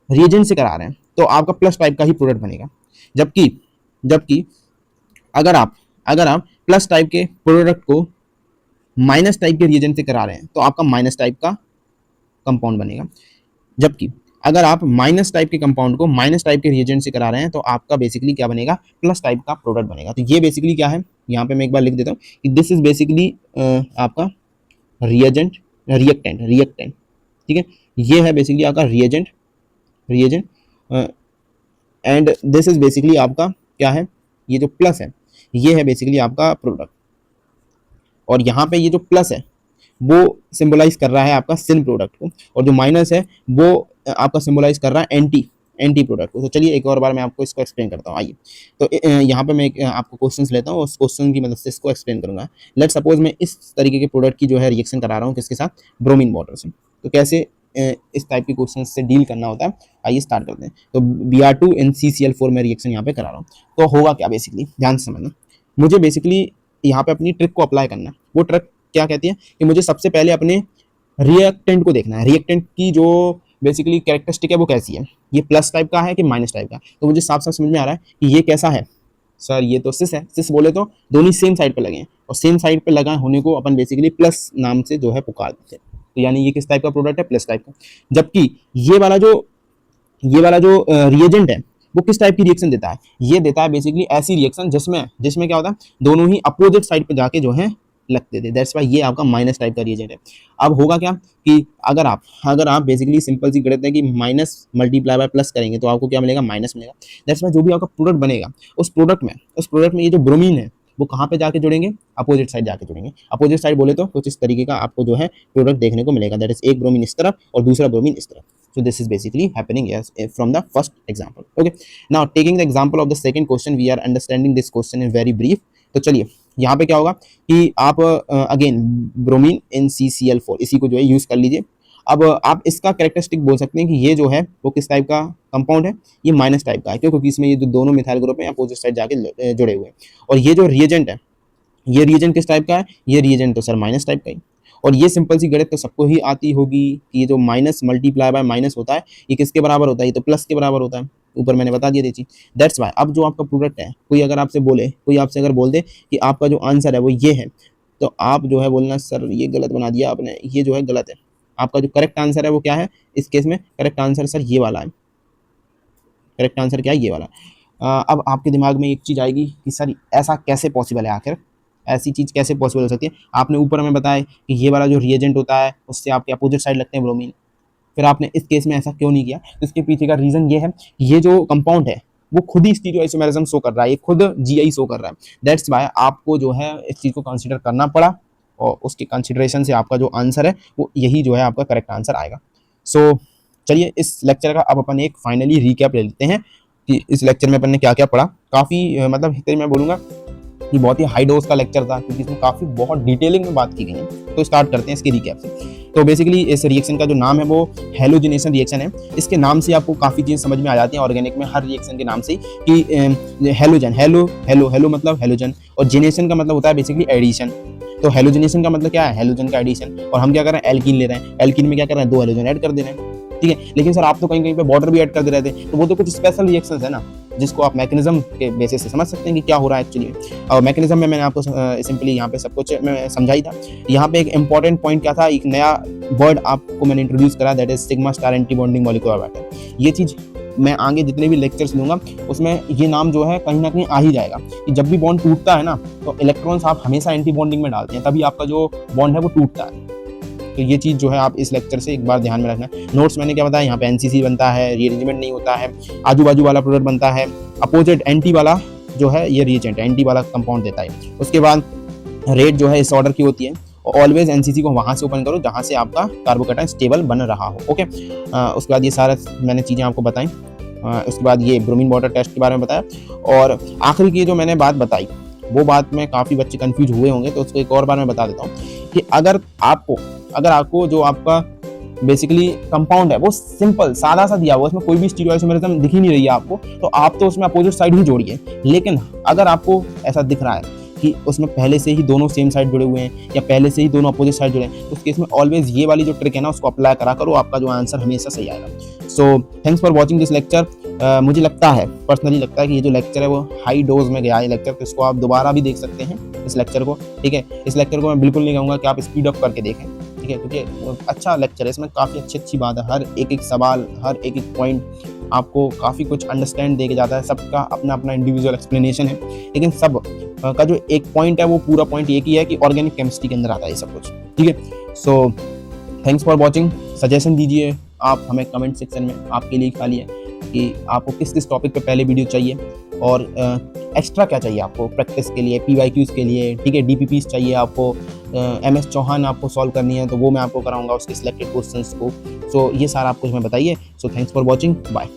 रिएजेंट से करा रहे हैं, तो आपका प्लस टाइप का ही प्रोडक्ट बनेगा। जबकि अगर आप प्लस टाइप के प्रोडक्ट को माइनस टाइप के रिएजेंट से करा रहे हैं, तो आपका माइनस टाइप का कंपाउंड बनेगा। जबकि अगर आप माइनस टाइप के कंपाउंड को माइनस टाइप के रिएजेंट से करा रहे हैं, तो आपका बेसिकली क्या बनेगा, प्लस टाइप का प्रोडक्ट बनेगा। तो ये बेसिकली क्या है, यहाँ पे मैं एक बार लिख देता हूँ कि दिस इज बेसिकली आपका रिएक्टेंट, ठीक है। ये है बेसिकली आपका reagent and this is basically आपका क्या है, ये जो प्लस है ये है बेसिकली आपका प्रोडक्ट। और यहाँ पे ये जो प्लस है वो सिंबलाइज कर रहा है आपका सिन प्रोडक्ट को, और जो माइनस है वो आपका सिंबलाइज कर रहा है एंटी प्रोडक्ट को। तो चलिए एक और बार मैं आपको इसको एक्सप्लेन करता हूँ, आइए। तो यहाँ पे मैं आपको क्वेश्चंस लेता हूँ, उस क्वेश्चन की मदद से इसको एक्सप्लेन करूंगा। लेट सपोज मैं इस तरीके के प्रोडक्ट की जो है रिएक्शन करा रहा हूँ किसके साथ, ब्रोमीन वाटर से। तो कैसे इस टाइप के क्वेश्चन से डील करना होता है, आइए स्टार्ट करते हैं। तो Br2 NCCl4 में रिएक्शन यहाँ पे करा रहा हूँ, तो होगा क्या बेसिकली, ध्यान से समझना। मुझे बेसिकली यहाँ पे अपनी ट्रिक को अप्लाई करना है। वो ट्रिक क्या कहती है कि मुझे सबसे पहले अपने रिएक्टेंट को देखना है, रिएक्टेंट की जो बेसिकली कैरेक्टरिस्टिक है वो कैसी है, ये प्लस टाइप का है कि माइनस टाइप का। तो मुझे साफ साफ समझ में आ रहा है कि ये कैसा है, सर ये तो सिस है। सिस बोले तो दोनों सेम साइड पे लगे हैं, और सेम साइड पे लगा होने को अपन बेसिकली प्लस नाम से जो है पुकार देते हैं। तो यानी ये किस टाइप का प्रोडक्ट है, प्लस टाइप का। जबकि ये वाला जो रिएजेंट है वो किस टाइप की रिएक्शन देता है, ये देता है बेसिकली ऐसी रिएक्शन जिसमें क्या होता है, दोनों ही अपोजिट साइड पे जाके जो है लगते थे। दैट्स वाई ये आपका माइनस टाइप का रिएजेंट है। अब होगा क्या कि अगर आप बेसिकली सिंपल सी गणित है कि माइनस मल्टीप्लाई बाय प्लस करेंगे तो आपको क्या मिलेगा, माइनस मिलेगा। दैट्स वाई जो भी आपका प्रोडक्ट बनेगा उस प्रोडक्ट में ये जो ब्रोमीन है वो कहाँ पे जाके जुड़ेंगे, अपोजिट साइड जाके जुड़ेंगे। अपोजिट साइड बोले तो कुछ इस तरीके का आपको जो है प्रोडक्ट देखने को मिलेगा, दैट इज एक ब्रोमीन इस तरफ और दूसरा ब्रोमीन इस तरफ। So this is basically happening yes from the first example. Okay, now taking the example of the second question, we are understanding this question in very brief. तो चलिए यहाँ पे क्या होगा कि आप अगेन ब्रोमीन NCCl4 इसी को जो है यूज कर लीजिए। अब आप इसका कैरेक्टरिस्टिक बोल सकते हैं कि ये जो है वो किस टाइप का कंपाउंड है, ये माइनस टाइप का है। क्यों? क्योंकि इसमें ये जो दोनों मिथाइल ग्रुप है अपोजिट साइड जाके जुड़े हुए हैं। और ये जो रिएजेंट है, ये रिएजेंट किस टाइप का है, ये रिएजेंट तो सर माइनस टाइप का ही। और ये सिंपल सी गणित तो सबको ही आती होगी कि ये जो माइनस मल्टीप्लाई बाय माइनस होता है ये किसके बराबर होता है, ये तो प्लस के बराबर होता है। ऊपर मैंने बता दिया ये चीज़। दैट्स वाई अब जो आपका प्रोडक्ट है, कोई आपसे अगर बोल दे कि आपका जो आंसर है वो ये है, तो आप जो है बोलना सर ये गलत बना दिया आपने, ये जो है गलत है। आपका जो करेक्ट आंसर है वो क्या है इस केस में? करेक्ट आंसर सर ये वाला है। करेक्ट आंसर क्या है? ये वाला। अब आपके दिमाग में एक चीज़ आएगी कि सर ऐसा कैसे पॉसिबल है, आखिर ऐसी चीज़ कैसे पॉसिबल हो सकती है? आपने ऊपर हमें बताया कि ये वाला जो रिएजेंट होता है उससे आपके अपोजिट साइड लगते हैं ब्रोमीन, फिर आपने इस केस में ऐसा क्यों नहीं किया? तो इसके पीछे का रीज़न ये है कि ये जो कंपाउंड है वो खुद ही स्टीरियोआइसोमेरिज्म शो कर रहा है, ये खुद जीआई शो कर रहा है। दैट्स वाई आपको जो है इस चीज़ को कंसीडर करना पड़ा और उसके कंसिडरेशन से आपका जो आंसर है वो यही जो है आपका करेक्ट आंसर आएगा। सो चलिए इस लेक्चर का अब अपन एक फाइनली रिकैप ले लेते हैं कि इस लेक्चर में अपन ने क्या क्या पढ़ा। काफ़ी मतलब इतने मैं बोलूँगा कि बहुत ही हाई डोज का लेक्चर था, क्योंकि इसमें काफ़ी बहुत डिटेलिंग में बात की गई है। तो स्टार्ट करते हैं इसके रिकैप से। तो बेसिकली इस रिएक्शन का जो नाम है वो हेलोजिनेशन रिएक्शन है। इसके नाम से आपको काफ़ी चीज़ें समझ में आ जाती हैं ऑर्गेनिक में, हर रिएक्शन के नाम से कि हेलोजन, हेलो मतलब हेलोजन, और जिनेशन का मतलब होता है बेसिकली एडिशन। तो हेलोजिनेशन का मतलब क्या है? हेलोजन का एडिशन। और हम क्या कर रहे हैं? एल्कीन ले रहे हैं। एल्कीन में क्या कर रहे हैं? 2 हेलोजन ऐड कर दे रहे हैं, ठीक है। लेकिन सर आप तो कहीं कहीं पे बॉर्डर भी ऐड कर दे रहे थे, तो वो तो कुछ स्पेशल रिएक्शंस है ना, जिसको आप मैकेनिज्म के बेसिस से समझ सकते हैं कि क्या हो रहा है एक्चुअली। और मैकेनिज्म में मैंने आपको सिंपली यहाँ पे सब कुछ मैं समझाई था। यहाँ पे एक इंपॉर्टेंट पॉइंट क्या था, एक नया वर्ड आपको मैंने इंट्रोड्यूस करा, that is sigma star anti bonding molecular vector. ये चीज़ मैं आगे जितने भी लेक्चर्स लूँगा उसमें ये नाम जो है कहीं ना कहीं आ ही जाएगा कि जब भी बॉन्ड टूटता है ना, तो इलेक्ट्रॉन्स आप हमेशा एंटी बॉन्डिंग में डालते हैं, तभी आपका जो बॉन्ड है वो टूटता है। तो ये चीज़ जो है आप इस लेक्चर से एक बार ध्यान में रखना। नोट्स मैंने क्या बताया, यहाँ पे एनसीसी बनता है, रीअरेंजमेंट नहीं होता है, आजू बाजू वाला प्रोडक्ट बनता है, अपोजिट एंटी वाला जो है ये रिएजेंट एंटी वाला कंपाउंड देता है। उसके बाद रेट जो है इस ऑर्डर की होती है, और ऑलवेज एनसीसी को वहाँ से ओपन करो जहाँ से आपका कार्बोकैटायन स्टेबल बन रहा हो। ओके, उसके बाद ये सारा मैंने चीज़ें आपको बताई। उसके बाद ये ब्रोमीन वाटर टेस्ट के बारे में बताया, और आखिरी की जो मैंने बात बताई वो बात में काफ़ी बच्चे कंफ्यूज हुए होंगे, तो उसको एक और बार मैं बता देता हूँ कि अगर आपको जो आपका बेसिकली कंपाउंड है वो सिंपल सादा सा दिया हुआ, उसमें कोई भी स्टीरियोआइसोमेरिज्म दिख ही नहीं रही है आपको, तो आप तो उसमें अपोजिट साइड ही जोड़िए। लेकिन अगर आपको ऐसा दिख रहा है कि उसमें पहले से ही दोनों सेम साइड जुड़े हुए हैं या पहले से ही दोनों अपोजिट साइड जुड़े हैं, तो उस केस में ऑलवेज ये वाली जो ट्रिक है ना उसको अप्लाई करा करो, आपका जो आंसर हमेशा सही आएगा। सो thanks for watching this lecture. मुझे लगता है, पर्सनली लगता है कि ये जो लेक्चर है वो हाई डोज में गया है लेक्चर, तो इसको आप दोबारा भी देख सकते हैं इस लेक्चर को, ठीक है। इस लेक्चर को मैं बिल्कुल नहीं कहूँगा कि आप स्पीड अप करके देखें, ठीक है, क्योंकि अच्छा लेक्चर है, इसमें काफ़ी अच्छी बात है, हर एक सवाल, हर एक पॉइंट आपको काफ़ी कुछ अंडरस्टैंड दे के जाता है। सबका अपना अपना इंडिविजुअल एक्सप्लेनेशन है, लेकिन सब का जो एक पॉइंट है वो पूरा पॉइंट एक ही है कि ऑर्गेनिक केमिस्ट्री के अंदर आता है सब कुछ, ठीक है। सो थैंक्स फॉर वॉचिंग। सजेशन दीजिए आप हमें कमेंट सेक्शन में, आपके लिए खाली है कि आपको किस किस टॉपिक पे पहले वीडियो चाहिए, और एक्स्ट्रा क्या चाहिए आपको प्रैक्टिस के लिए, PYQs के लिए, ठीक है, DPPs चाहिए आपको, MS चौहान आपको सॉल्व करनी है तो वो मैं आपको कराऊंगा उसके सिलेक्टेड क्वेश्चंस को। सो ये सारा आप कुछ में बताइए। So thanks for watching, bye.